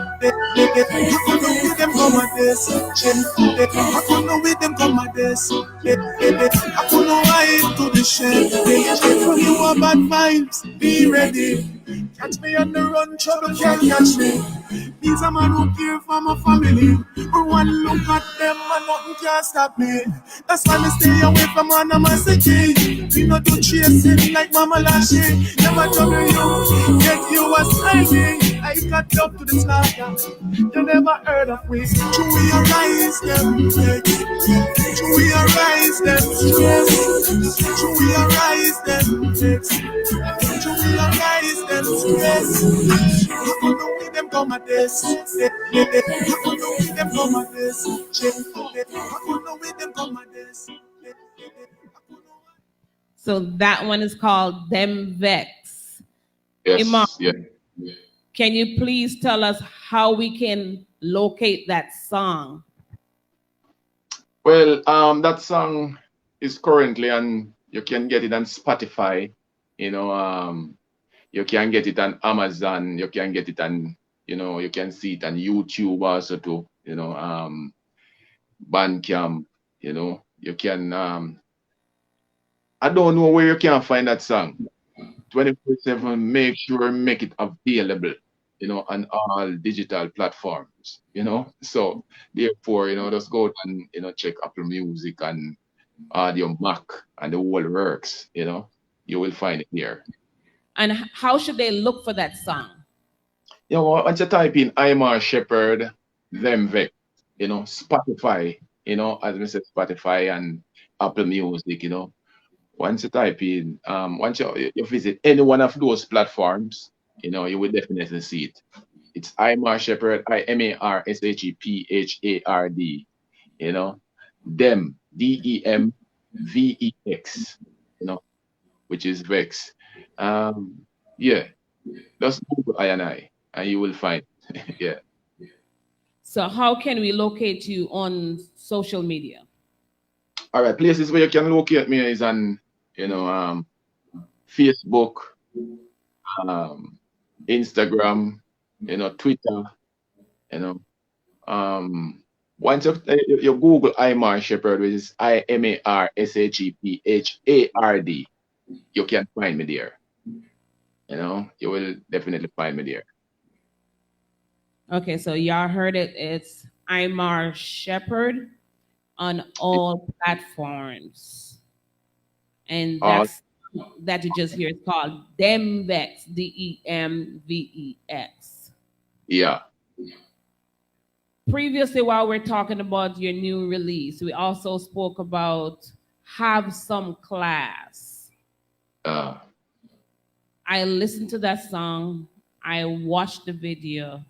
come we them come at this? How come we them come at this? How come why to the shed? When you are bad vibes, be ready. Catch me on the run, trouble can't catch me. He's a man who care for my family. Everyone look at them and nothing can stop me. That's why me stay away from animosity. We not do chasing like Mama Lashley. Never trouble you, yet you was hiding. I got up to the slaughter. You never heard of me. Should we arise them? Should we arise them? Should we arise them? Should we arise them? I don't know with them come at this. I don't know with them come at this. I don't know with them come at this. So that one is called Them Vex. Yes. Imam, Yeah. can you please tell us how we can locate that song? Well, that song is currently on. You can get it on Spotify. You know, you can get it on Amazon. You can get it on. You know, you can see it on YouTube also too. You know, Bandcamp. You know, you can. I don't know where you can find that song. 24/7. Make sure make it available. You know, on all digital platforms. You know, so therefore, you know, just go and check Apple Music and Audio Mac and the whole works. You know, you will find it here. And how should they look for that song? You know, once you type in Imar Shepherd, Them Vex, you know, Spotify, you know, as we said, Spotify and Apple Music, you know, once you type in, once you visit any one of those platforms, you know, you will definitely see it. It's Imar Shepherd, IMARSHEPHARD, you know, Them, DEMVEX, you know, which is Vex. Yeah, just Google I and you will find it. Yeah. So how can we locate you on social media? All right, places where you can locate me is on, you know, Facebook, Instagram, you know, Twitter, you know. Once you Google Imar Shepherd, which is IMARSHEPHARD, you can find me there. You know, you will definitely find me there. Okay, so y'all heard it. It's Imar Shepherd on all platforms. And that's that you just hear is called Them Vex, DEMVEX. Yeah. Previously, while we're talking about your new release, we also spoke about Have Some Class. I listened to that song. I watched the video.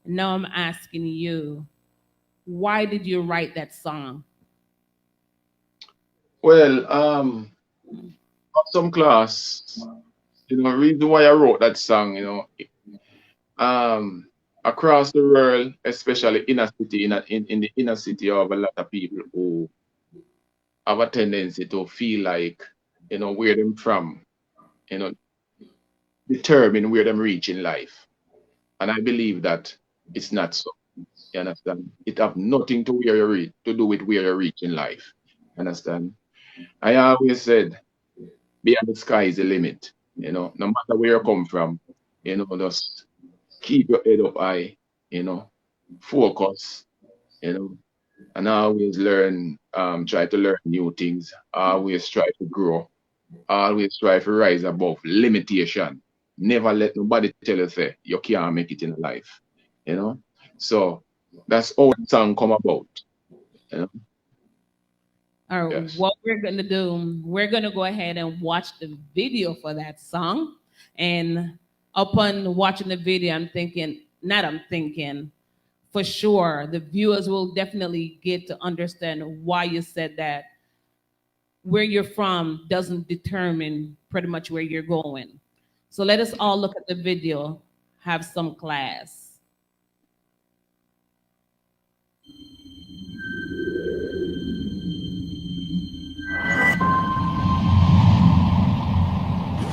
Now I'm asking you, why did you write that song? Well, Have Some Class, you know, reason why I wrote that song, you know, across the world, especially inner city, in the inner city, you have a lot of people who have a tendency to feel like, you know, where them from, you know, determine where them reach in life. And I believe that it's not so. You understand? It have nothing to where you reach, to do with where you reach in life. Understand? I always said, beyond the sky is the limit. You know, no matter where you come from, you know, just keep your head up high, you know, focus, you know, and always learn, try to learn new things, always try to grow, always try to rise above limitation. Never let nobody tell you, say, you can't make it in life, you know. So that's how the song come about, you know. All right, Yes. what we're going to do, we're going to go ahead and watch the video for that song. And upon watching the video, for sure, the viewers will definitely get to understand why you said that where you're from doesn't determine pretty much where you're going. So let us all look at the video, Have Some Class.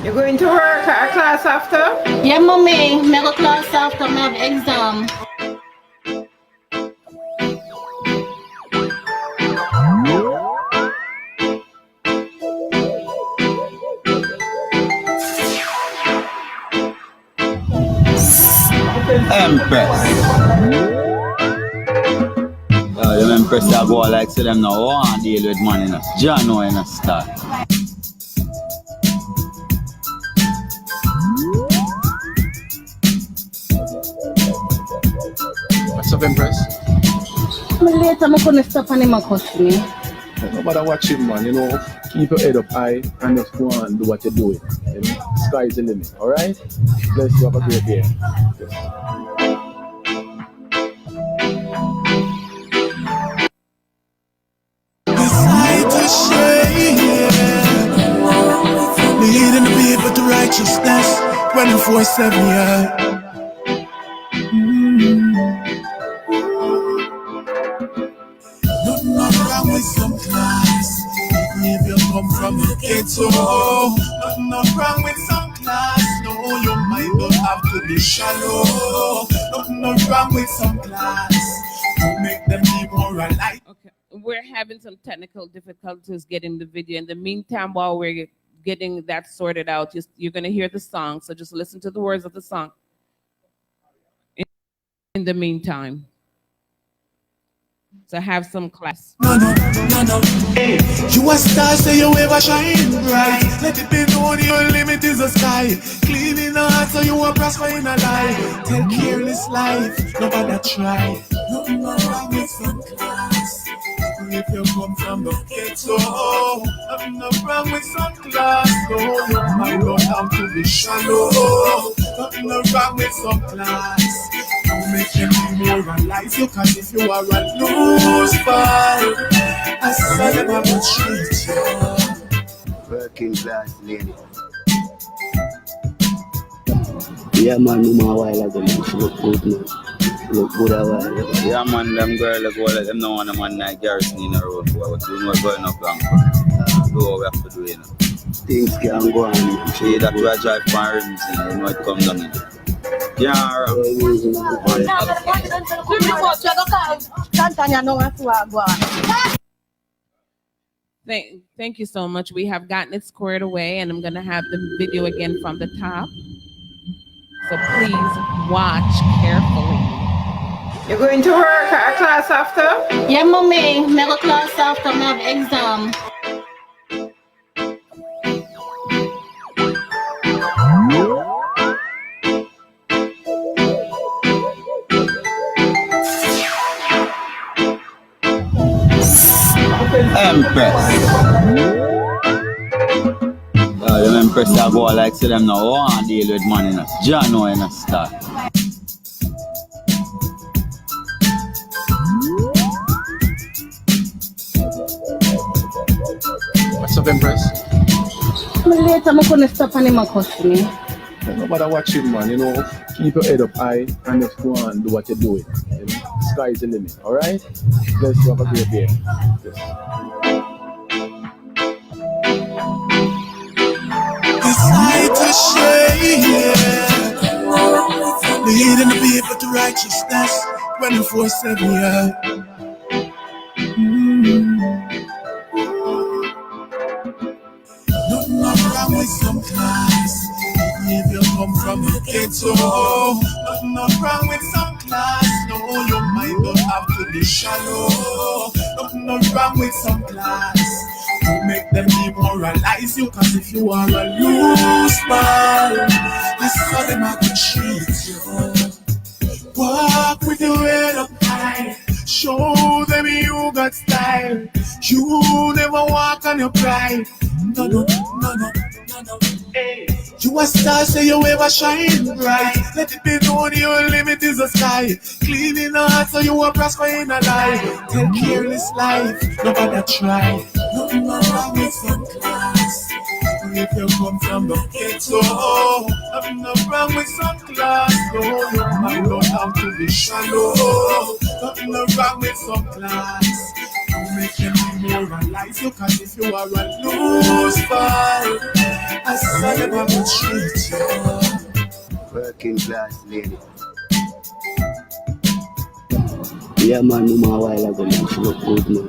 You're going to work or class after? Yeah, mommy. Me go class after me have exam. Empress. impressed I go like say them now want deal with money enough. John know enough start. What's up, Empress? Later, I'm going to stop and him cuss me. No matter what you man, you know, keep your head up high and just go on and do what you're doing. You know, sky's the limit, alright? Bless you, have a great day. Decide to share, leading the people to righteousness, 24/7, yeah. Nothing wrong with some class, even if you come from the ghetto. Nothing wrong with some class, no, your mind don't have to be shallow. Nothing wrong with some class, you make them be more alike. Okay, we're having some technical difficulties getting the video. In the meantime, while we're getting that sorted out, you're going to hear the song, so just listen to the words of the song in the meantime. So have some class. No. Hey, you a star, say you ever shine bright. Let it be known your limit is the sky. Clean in the heart, so you will prosper in a life. Tell careless life, nobody try. Nothing wrong with some class, if you come from the ghetto. Nothing wrong with some class, no, your mind don't have to be shallow. Nothing wrong with some class, make them be more alive. You can if you are a loose fight. I saw them have a treat you. Working class lady. Yeah man, no more while ago, man. She look good, man. Look good a while ago. Yeah man, them girls like all of them now want a man like Garrison in a road for what you know going up long. Do what we have to do, you know. Things can go on, man. See that we are drive for rims, you know it comes down in. Yeah, Thank you so much. We have gotten it squared away, and I'm going to have the video again from the top. So please watch carefully. You're going to work or class after? Yeah, mommy. I go class after I have exam. Empress. Them Empress I go like say them now want deal with money enough. John know enough start. What's up, Empress? Later, I'm going to stop and him cuss me. No matter what you man, you know, keep your head up high and just go on and do what you're doing. You know, sky's the limit, alright? Bless you, have a great day. Decide to share, leading the people to righteousness, 24/7, yeah. Nothing wrong with some class, if you come from the ghetto. Nothing wrong with some class, no, your mind don't have to be shallow. Nothing wrong with some class, you make them demoralize you, cause if you are a loose man, that's how them have to treat you. Walk with your head up high, show them you got style. You never walk on your pride. No. Hey, you a star, say you ever shine bright. Let it be known your limit is the sky. Clean in the heart, so you will prosper in a life. Tell careless life, nobody try. Nothing wrong with some class, if you come from the ghetto. Nothing wrong with some class, no, your mind don't have to be shallow. Nothing wrong with some class, you make them be more alive. You can if you are a loose fight. I saw them have a treat you. Working class lady. Yeah man, no more while ago, man. She look good, man.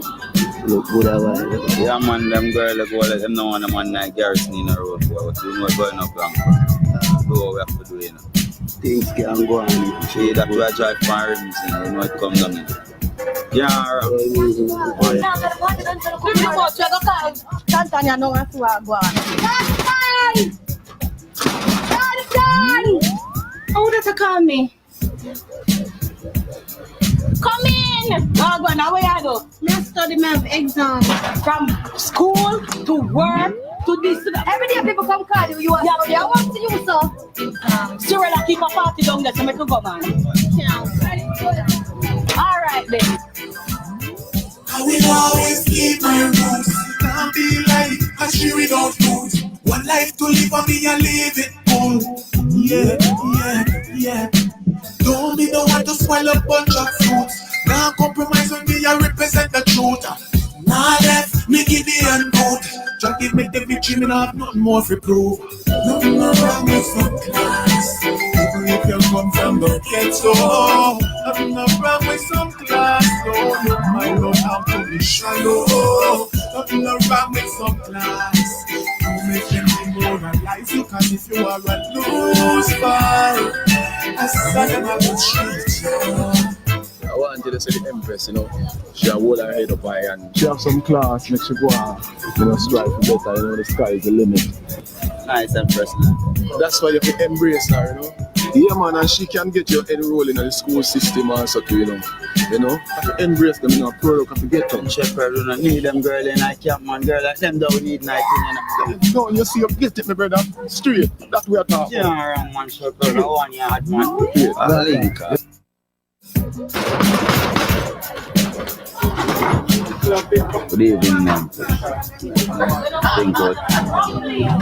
Look good a while ago. Yeah man, them girls like all of them now want a man like Garrison in a road for what you know going up long. Do what we have to do, you know. Things can go on, man. See that we are drive for rims, you know it comes down in. Yeah, Oh, that's a call me. Come in. Oh, go now where you do? Me study, me have exam. From school to work to this to that. Every day people come call you. You are study. I want to you, sir. Still I keep a party down there so make you go man. All right then. I will always keep my roots. Can't be like a tree without roots. One life to live for me, I live it all. Yeah, yeah, yeah. Don't be the one to spoil a bunch of fruits. Now compromise on me, I represent the truth. Nah left, me give the hand good. Just give me the victory, me not have nothing more to prove. Nothing wrong with some class. Even if you come from the ghetto. Nothing wrong with some class. No, you might not have to be shallow. Nothing wrong with some class. You make them demoralize you, cause if you are a loser, I saw them on the street. I want you to see the Empress, you know. She a hold her head up high and she have some class, make she go on, you know, strive for better, you know, the sky is the limit. Nice Empress, man. That's why you have to embrace her, you know. Yeah, man, and she can get you enrolled in the school system also too, you know. You know, have to embrace them, you know, product have to get them. Shepherd, you don't need them girl in a camp, man. Girl like them don't need night, you know. No, you see, you get it, my brother. Straight. That's what we are talking. Yeah, wrong, man, Shepherd. I want you hard, man. Link. Good evening, man. Think good.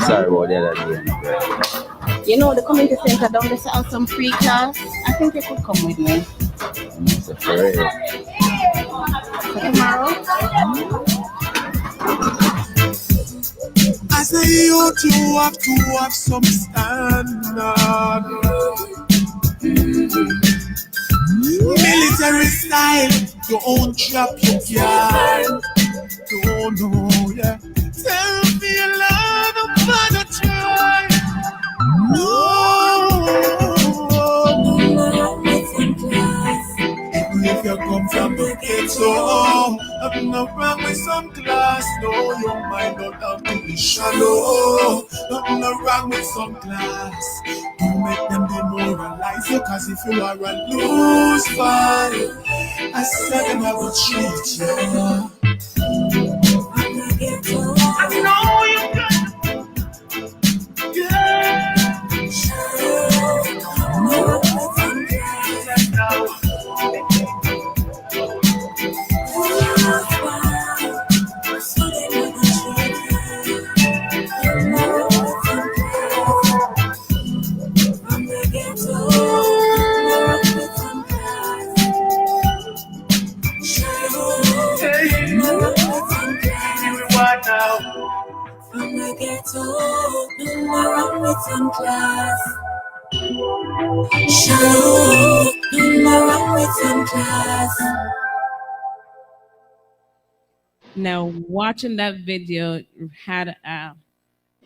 Sorry about the other day. You know the community center down there have some free class. I think you could come with me. It's for real. For tomorrow. As a youth, you have to have some standard. Military style, your own trap you can. Don't know, yeah. Tell me you love about a try. No. Even if you come from the ghetto, nothing wrong with some class. No, you might not have to be shallow. Nothing wrong with some class. You make them demoralize you, cause if you are a loser, I said them I will treat you. I know you can. Yeah. From the ghetto, nothing wrong with some class. Shallow, nothing wrong with some class. Now, watching that video had a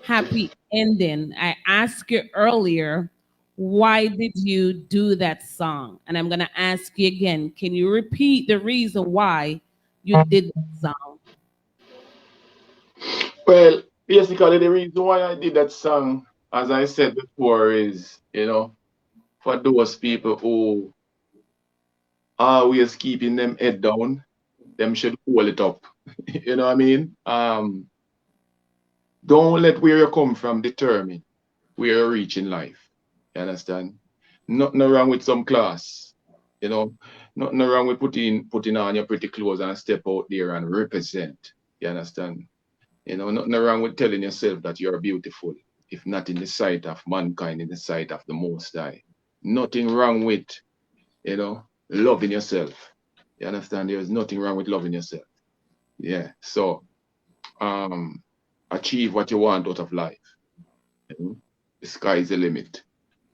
happy ending. I asked you earlier, why did you do that song? And I'm going to ask you again, can you repeat the reason why you did that song? Well, basically, the reason why I did that song, as I said before, is, you know, for those people who always keeping them head down, them should hold it up. You know what I mean? Don't let where you come from determine where you reach in life. You understand? Nothing wrong with some class. You know, nothing wrong with putting on your pretty clothes and step out there and represent. You understand? You know, nothing wrong with telling yourself that you're beautiful, if not in the sight of mankind, in the sight of the Most High. Nothing wrong with, you know, loving yourself. You understand? There's nothing wrong with loving yourself. Yeah. So, achieve what you want out of life. You know? The sky is the limit.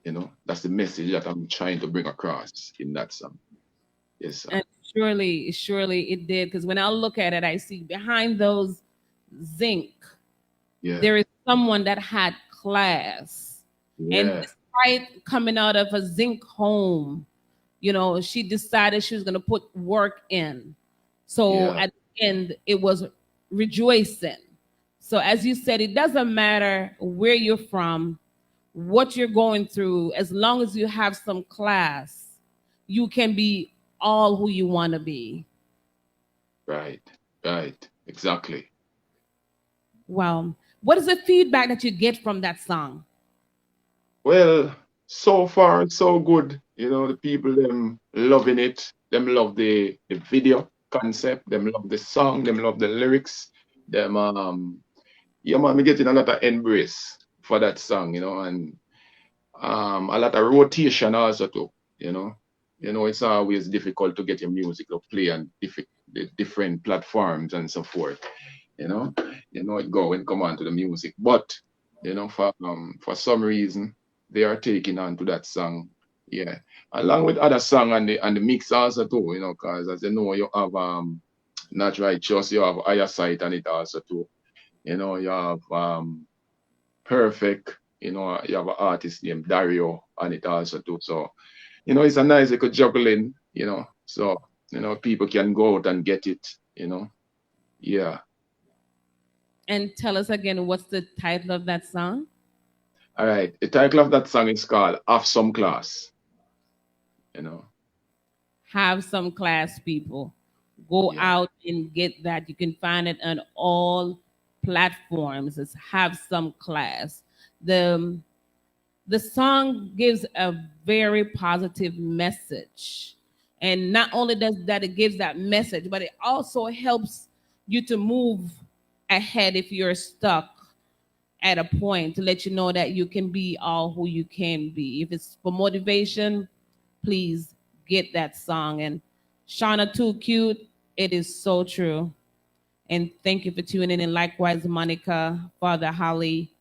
You know, that's the message that I'm trying to bring across in that song. Yes, sir. And surely it did. Because when I look at it, I see behind those zinc, there is someone that had class. Yeah. And despite coming out of a zinc home, you know, she decided she was going to put work in. So at the end, it was rejoicing. So as you said, it doesn't matter where you're from, what you're going through, as long as you have some class, you can be all who you want to be. Right, exactly. Wow. What is the feedback that you get from that song? Well, so far so good. The people them loving it. Them love the video concept. Them love the song. Them love the lyrics. Them yeah man, we getting a lot of embrace for that song, and a lot of rotation also too. It's always difficult to get your music to play on different platforms and so forth. It go and come on to the music, but for some reason they are taking on to that song, yeah, along with other song and the mix also too. Because as you have Not Righteous, you have Higher Sight on it also too. You have Perfect. You have an artist named Dario on it also too. So it's a nice little juggling. So people can go out and get it. Yeah. And tell us again, what's the title of that song? All right. The title of that song is called Have Some Class. Have some class, people. Go out and get that. You can find it on all platforms. It's Have Some Class. The song gives a very positive message. And not only does that it gives that message, but it also helps you to move ahead if you're stuck at a point, to let you know that you can be all who you can be. If it's for motivation, please get that song. And Shauna, too cute. It is so true. And thank you for tuning in. And likewise, Monica, Father Holly,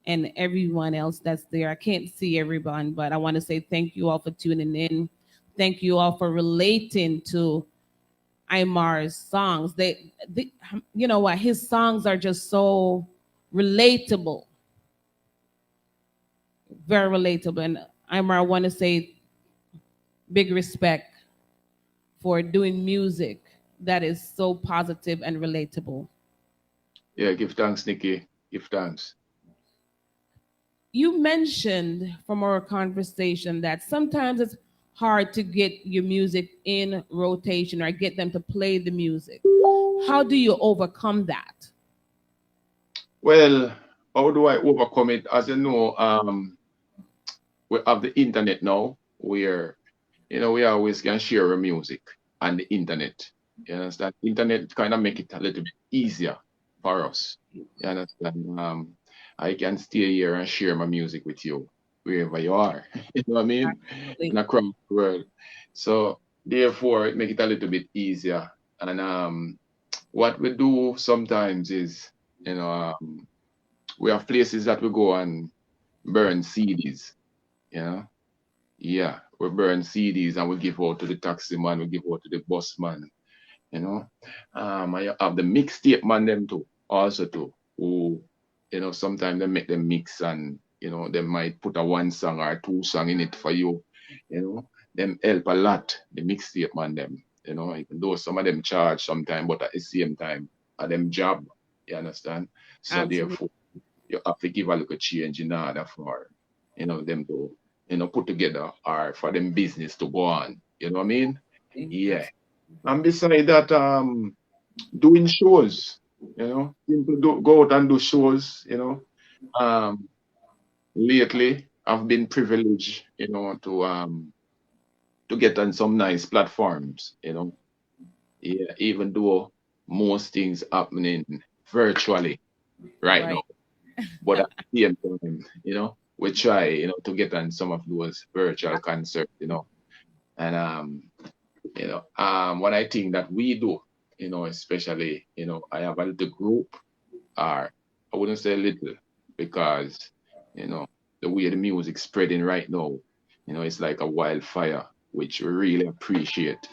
and everyone else that's there. I can't see everyone, but I want to say thank you all for tuning in. Thank you all for relating to Imar's songs. You know what? His songs are just so relatable. Very relatable. And Imar, I want to say big respect for doing music that is so positive and relatable. Yeah, give thanks, Nikki. Give thanks. You mentioned from our conversation that sometimes it's hard to get your music in rotation or get them to play the music. How do you overcome that? Well, how do I overcome it? As you know, we have the internet now where, we always can share our music on the internet. You understand? Internet kind of make it a little bit easier for us. You understand? I can stay here and share my music with you wherever you are. You know what I mean? In across the world. So therefore, it make it a little bit easier. And what we do sometimes is, we have places that we go and burn CDs. Yeah, we burn CDs and we give out to the taxi man, we give out to the bus man. And you have the mixtape man them too, also too, who sometimes they make them mix and they might put a one song or two song in it for you. Them help a lot, the mixtape man them. Even though some of them charge sometime, but at the same time, at them job, you understand? So Absolutely. therefore, you have to give a little change in order for them to put together or for them business to go on. You know what I mean? Yeah. And beside that, doing shows, people go out and do shows, lately I've been privileged, to get on some nice platforms, Yeah, even though most things happening virtually right now. But at the same time, we try, to get on some of those virtual concerts, And what I think that we do, especially, I have a little group, or I wouldn't say little, because, the way the music spreading right now, it's like a wildfire, which we really appreciate.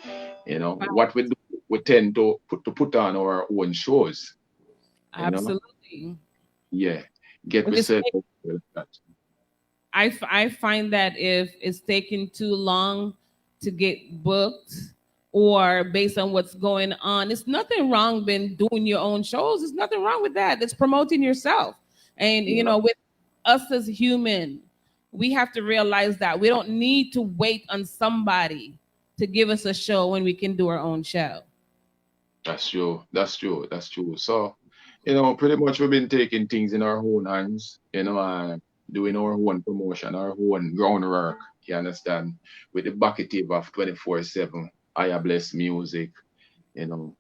What we do, we tend to put on our own shows. Absolutely. Yeah. Get myself up with that. I find that if it's taking too long to get booked or based on what's going on. It's nothing wrong with doing your own shows. There's nothing wrong with that. It's promoting yourself. And, you know, with us as human, we have to realize that we don't need to wait on somebody to give us a show when we can do our own show. That's true. That's true. That's true. So, you know, pretty much we've been taking things in our own hands, you know, doing our own promotion, our own groundwork, you understand, with the bucketive of 24/7, I bless music, you know.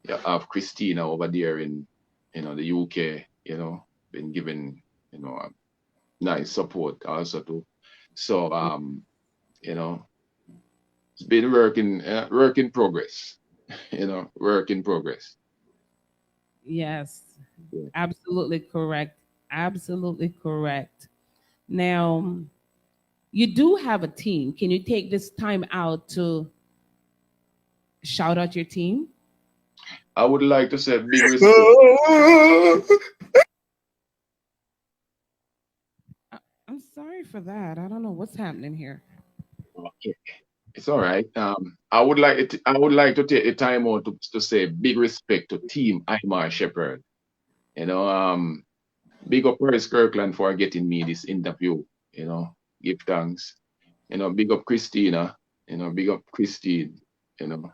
You have Christina over there in, you know, the UK, you know, been given, you know, nice support also too. So, you know, it's been work in progress, you know, work in progress. Yes, absolutely correct. Absolutely correct. Now, you do have a team. Can you take this time out to shout out your team? I would like to say big respect. I'm sorry for that. I don't know what's happening here. Okay. It's all right. I would like to take the time out to say big respect to Team Imar Shepherd. You know, big up Paris Kirkland for getting me this interview. You know, give thanks. You know, big up Christina. You know, big up Christine. You know,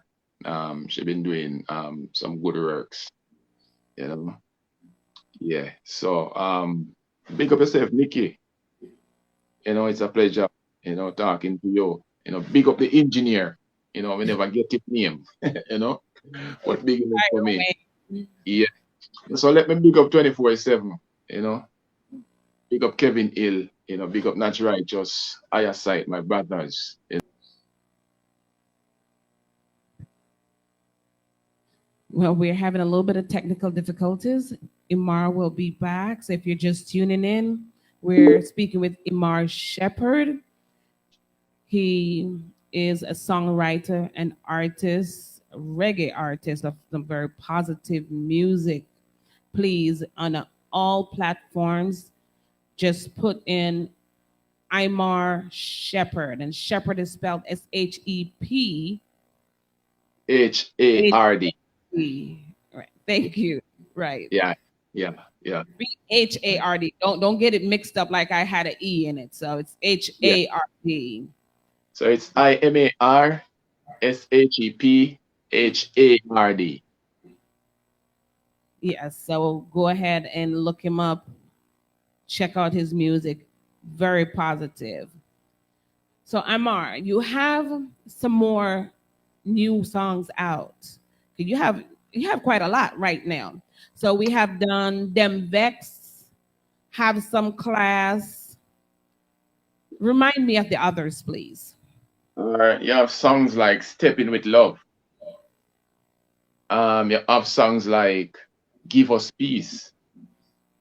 she been doing some good works. You know, yeah. So big up yourself, Nikki. You know, it's a pleasure. You know, talking to you. You know, big up the engineer. You know, we never get his name. You know, but big enough for me. Yeah. So let me big up 24/7. You know, big up Kevin Hill. You know, big up Natural Righteous, Higher Sight, my brothers. You know. Well, we're having a little bit of technical difficulties. Imar will be back. So if you're just tuning in, we're speaking with Imar Shepherd. He is a songwriter and artist, reggae artist of some very positive music. Please, on all platforms, just put in Imar Shepherd, and Shepherd is spelled SHEP HARD. Right. Thank you. Right. Yeah. HARD. Don't get it mixed up like I had an E in it. So it's HARD. So it's IMAR SHEP HARD. Yes. So go ahead and look him up. Check out his music. Very positive. So Amar, you have some more new songs out. You have quite a lot right now. So we have done Dem Vex, Have Some Class. Remind me of the others, please. You have songs like Stepping with Love. You have songs like Give Us Peace,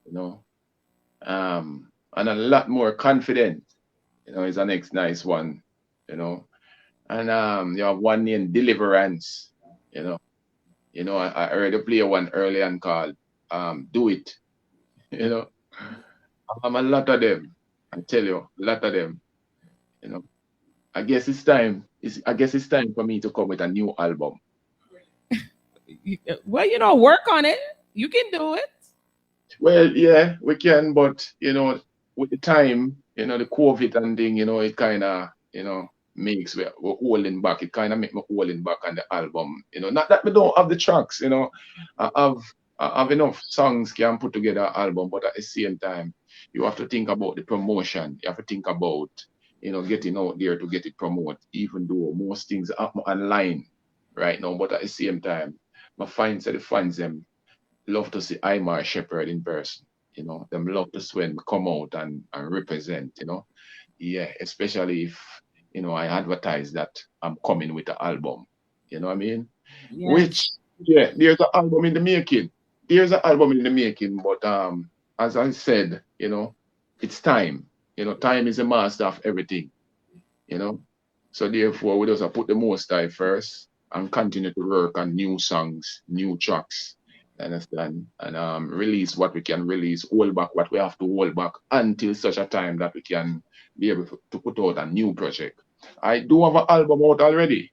you know, and a lot more Confident, you know, is the next nice one, you know, and you have one named Deliverance, you know, I heard you play one earlier and called Do It, you know, a lot of them, I tell you, a lot of them, you know. I guess it's time for me to come with a new album. Well, you know, work on it. You can do it. Well, yeah, we can, but you know, with the time, you know, the COVID and thing, you know, it kind of, you know, makes we're holding back. It kind of make me holding back on the album. You know, not that we don't have the tracks. You know, I have enough songs can put together an album, but at the same time, you have to think about the promotion. You have to think about, you know, getting out there to get it promoted. Even though most things are online right now, but at the same time, my fans the fans them love to see Imar Shepherd in person. You know, them love to see when come out and represent, you know. Yeah, especially if, you know, I advertise that I'm coming with an album. You know what I mean? Yes. Which, yeah, there's an album in the making. There's an album in the making, but as I said, you know, it's time. You know, time is the master of everything. You know. So therefore we just put the most time first and continue to work on new songs, new tracks. Understand? And release what we can release, hold back what we have to hold back until such a time that we can be able to put out a new project. I do have an album out already.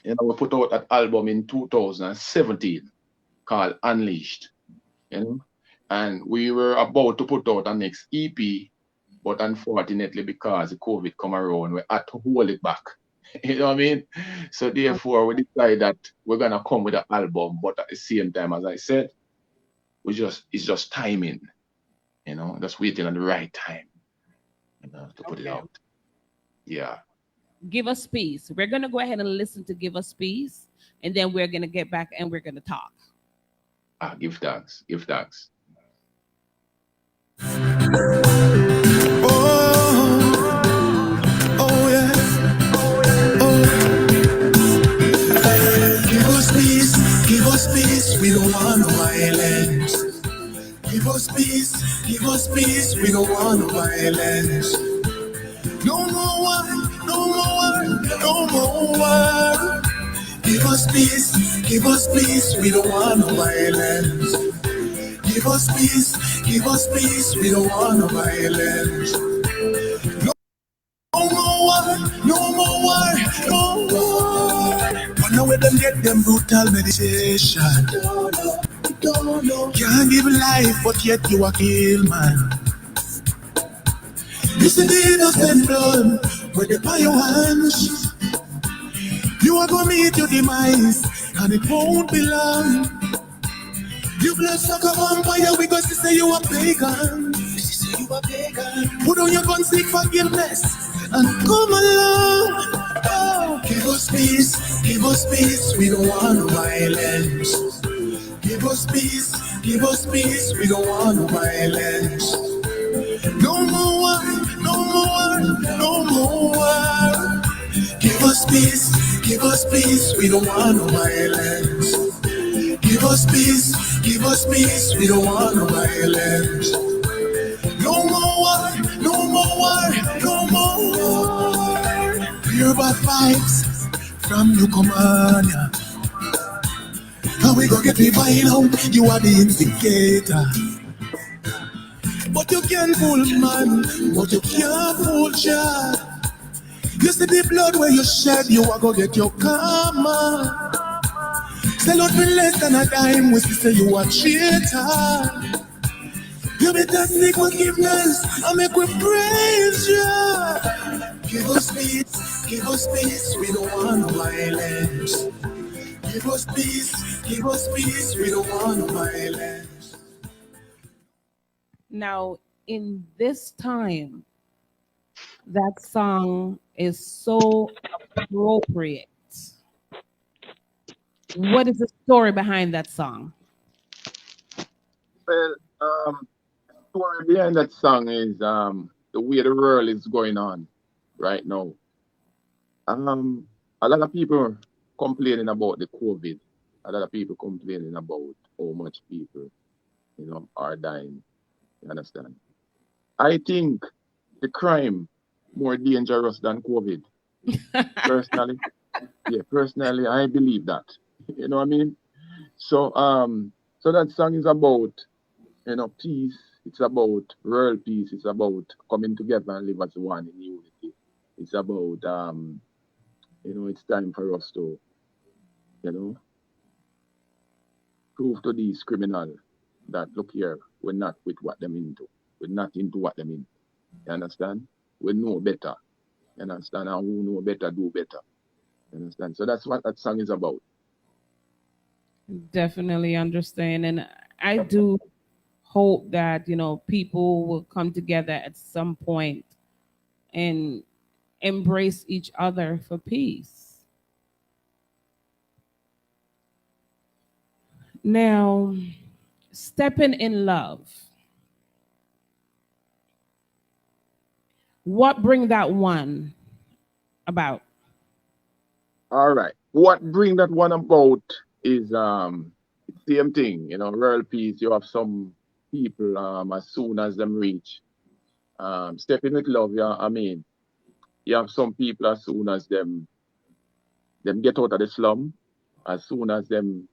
You know, we put out that album in 2017 called Unleashed. You know, and we were about to put out our next EP, but unfortunately, because the COVID come around, we had to hold it back. You know what I mean? So therefore, we decided that we're gonna come with an album, but at the same time, as I said, it's just timing. You know, just waiting on the right time, you know, to put it out. Yeah. Give Us Peace. We're going to go ahead and listen to Give Us Peace, and then we're going to get back and we're going to talk. Give thanks. Give thanks. Oh yeah. Oh. Give us peace, we don't want no violence. Give us peace, we don't want no violence. No more war, no more war, no more war. Give us peace, we don't want no violence. Give us peace, we don't want no violence. No more war, no more war, no more. But now when them get them brutal meditation. Can't give life, but yet you are kill, man. This is the innocent blood, with the by your hands. You are gonna meet your demise, and it won't be long. You blood sucker vampire, we gonna say you are pagan. Put on your gun, seek forgiveness, and come along. Oh, give us peace, we don't want no violence. Give us peace, we don't want no violence. No more war, no more war, no more war. Give us peace, we don't want no violence. Give us peace, we don't want no violence. No more war, no more war, no more war. Pure bad vibes from you, commander. How we gonna get me violent? You are the instigator. But you can't fool man, but you can't fool child. You see the blood where you shed, you are gonna get your karma. Sell out for less than a dime, we say you are cheater. You better seek forgiveness, and make we praise you. Give us peace, we don't want no violence. Give us peace, we don't want no violence. Now, in this time, that song is so appropriate. What is the story behind that song? Well, story behind that song is the way the world is going on right now. A lot of people complaining about the COVID. A lot of people complaining about how much people, you know, are dying. You understand? I think the crime more dangerous than COVID. Personally, personally, I believe that. You know what I mean? So so that song is about, you know, peace. It's about world peace. It's about coming together and live as one in unity. It's about you know, it's time for us to, you know, prove to these criminals that look here, we're not with what them into. We're not into what them in. You understand? We know better. You understand? And who know better do better. You understand? So that's what that song is about. Definitely understand. And I do hope that, you know, people will come together at some point and embrace each other for peace. Now, stepping in love. What bring that one about? All right. What bring that one about is same thing, you know, world peace. You have some people as soon as them reach stepping with love, yeah. I mean, you have some people as soon as them get out of the slum, as soon as them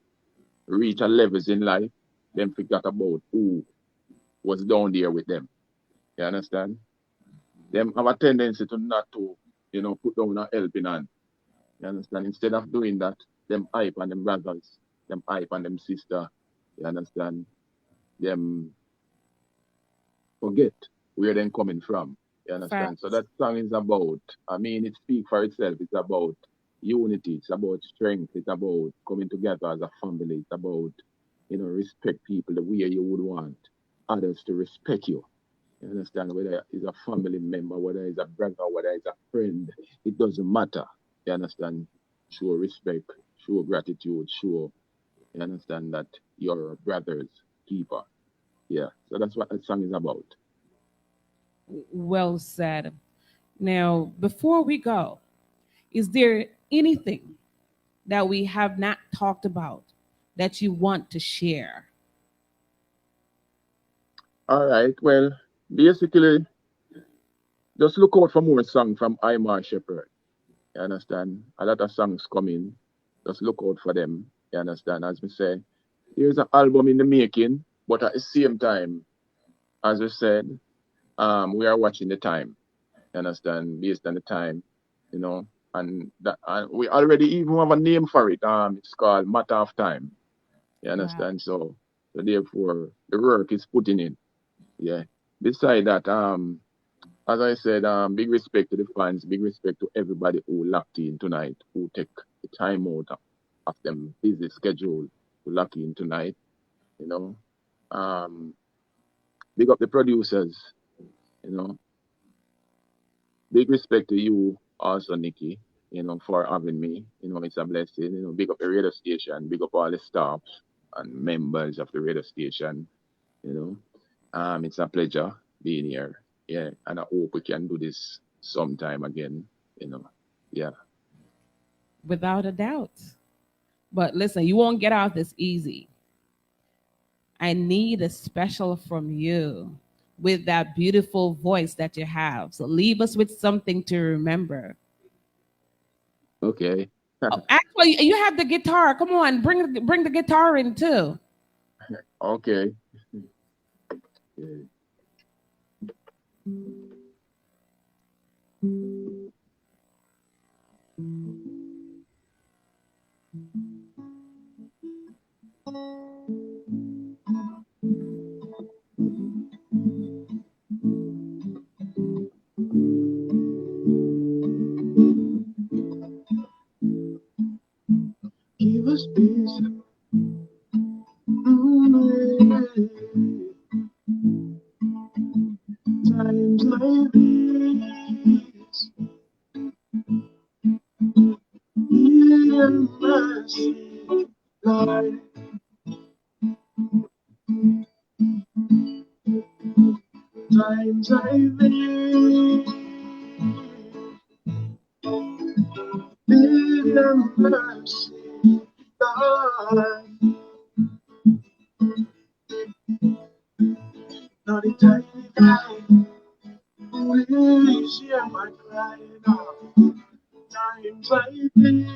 reach a levels in life, them forget about who was down there with them. You understand? Them have a tendency to not to, you know, put down a helping hand. You understand? Instead of doing that, them hype on them brothers, them hype on them sister. You understand? Them forget where them coming from. You understand? So that song is about, I mean, it speaks for itself. It's about unity. It's about strength. It's about coming together as a family. It's about, respect people the way you would want others to respect you. You understand? Whether it's a family member, whether it's a brother, whether it's a friend, it doesn't matter. You understand? Show respect, show gratitude, show, you understand that you're a brother's keeper. Yeah. So that's what that song is about. Well said. Now, before we go, is there anything that we have not talked about that you want to share? All right. Well, basically, just look out for more songs from Imar Shepherd. You understand? A lot of songs coming. Just look out for them. You understand? As we say, here's an album in the making, but at the same time, as we said, we are watching the time. You understand? Based on the time, and we already even have a name for it. It's called Matter of Time. You understand? Wow. So therefore, the work is putting in. Yeah. Beside that, as I said, big respect to the fans, big respect to everybody who locked in tonight, who take the time out of them busy schedule to lock in tonight. Big up the producers. Big respect to you also, Nikki. For having me. It's a blessing. Big up the radio station, big up all the staff and members of the radio station. It's a pleasure being here. Yeah, and I hope we can do this sometime again. Yeah. Without a doubt. But listen, you won't get out this easy. I need a special from you with that beautiful voice that you have. So leave us with something to remember. Okay. Actually, you have the guitar. Come on, bring the guitar in too. Okay. Give us peace. Times like these, your mercy, Lord. Times like these, your mercy, Lord. Not a tiny time, please hear my cry now. Times like these,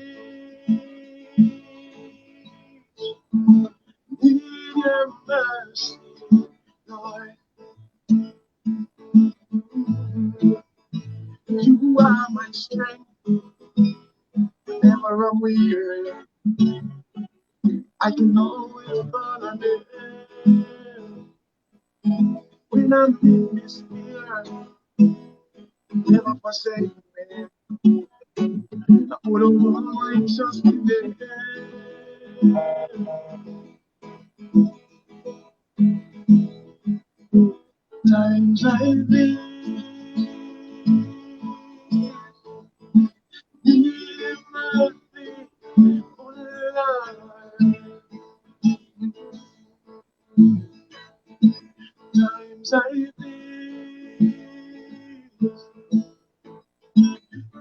need your mercy, Lord. You are my strength, whenever I'm weary. I can always call on you. When I'm in despair, never forsake me. I wouldn't want to trust in times like these, need mercy, oh Lord. Times like these,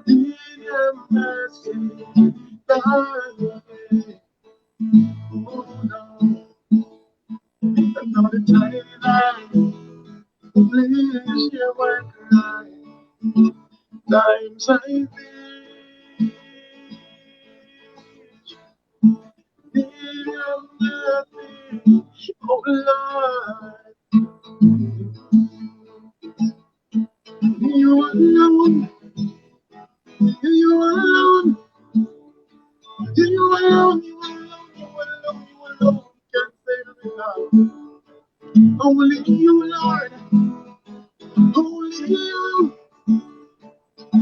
need your mercy, Lord. Oh no, another time that please hear my cry. Times like these, need your mercy, oh Lord. You alone, you alone, alone can save me now. Only you, Lord. Only you.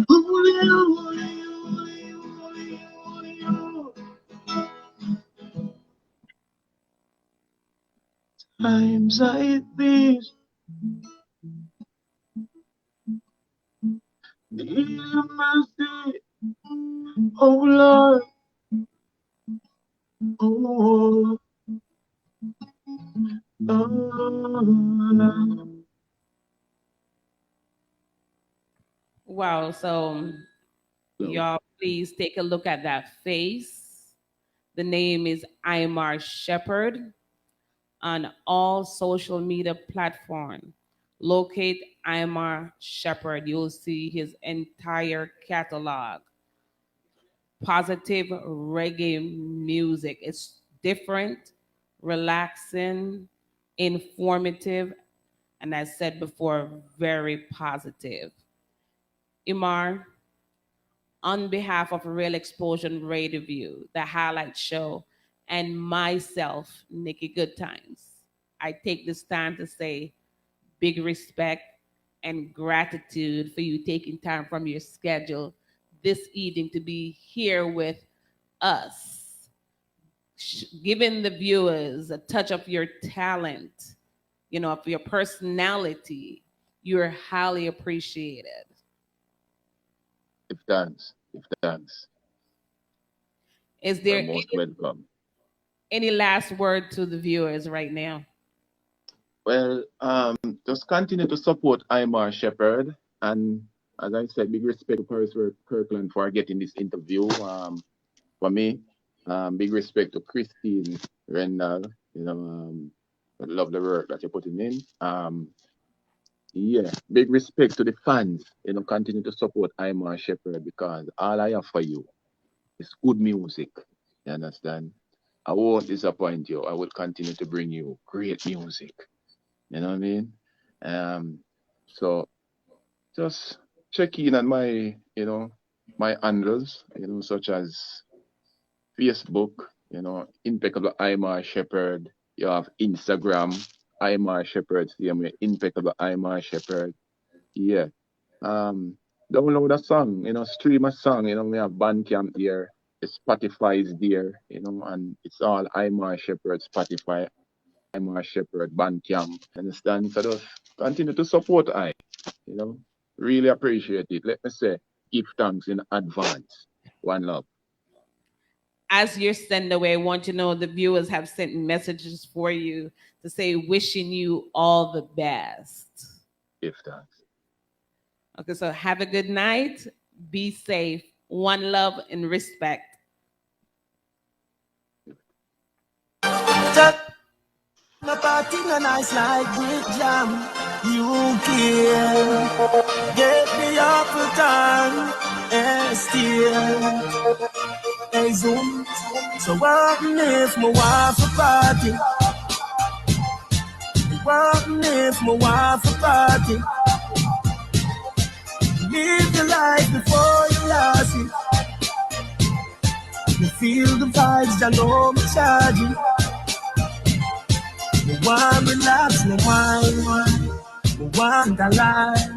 Only you. Only you. Only you. Only you. Only you. Times like these, need your mercy, oh Lord, oh, oh. Wow. So, y'all, please take a look at that face. The name is Imar Shepherd on all social media platforms. Locate Imar Shepherd. You'll see his entire catalog. Positive reggae music. It's different, relaxing, informative, and as said before, very positive. Imar, on behalf of Real Explosion Radioview, the highlight show, and myself, Nikki GoodTimes, I take this time to say big respect and gratitude for you taking time from your schedule this evening to be here with us, giving the viewers a touch of your talent, of your personality. You're highly appreciated. If thanks. Is there You're most welcome. any last word to the viewers right now? Well, just continue to support Imar Shepherd, and as I said, big respect to Paris Kirkland for getting this interview. For me, big respect to Christine Rendell. I love the work that you're putting in. Yeah, big respect to the fans. Continue to support Imar Shepherd because all I have for you is good music. You understand? I won't disappoint you. I will continue to bring you great music. You know what I mean? So just check in on my, my handles, such as Facebook, Impeccable Imar Shepherd. You have Instagram, Imar Shepherd, Impeccable Imar Shepherd. Yeah. Download a song, stream a song, we have Bandcamp there, the Spotify is there, and it's all Imar Shepherd, Spotify, Imar Shepherd, Bandcamp, understand? So just continue to support really appreciate it. Let me say, give thanks in advance. One love. As you're sending away, I want you to know the viewers have sent messages for you to say wishing you all the best. Give thanks. Okay, so have a good night. Be safe. One love and respect. My party no nice like brick jam. You care. Get me up for time. And still. Hey, Zoom. So what if my wife a party? What if my wife a party? Live your life before you lost it. You feel the vibes, I know me charging. Me want relax, me want a life.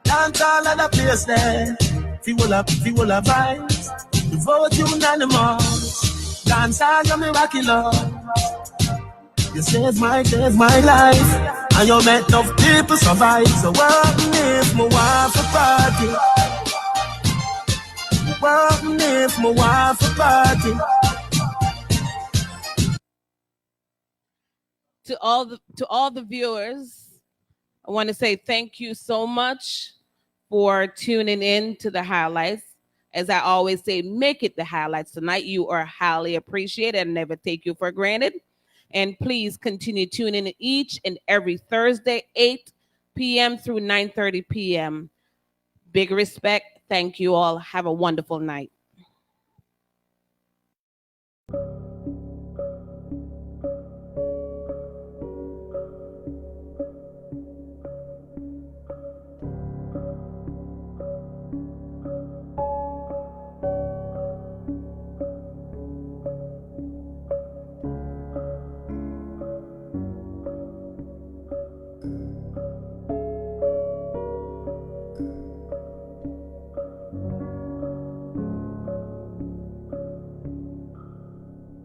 Dance all of the place there. Feel up vibes. The vote unanimous. Dance all of me rocky love. You saved my life. And you make enough people survive. So what if my wife a party? What if my wife a party? To all the viewers, I want to say thank you so much for tuning in to the highlights. As I always say, make it the highlights tonight. You are highly appreciated and never take you for granted. And please continue tuning in each and every Thursday, 8 p.m. through 9:30 p.m. Big respect. Thank you all. Have a wonderful night.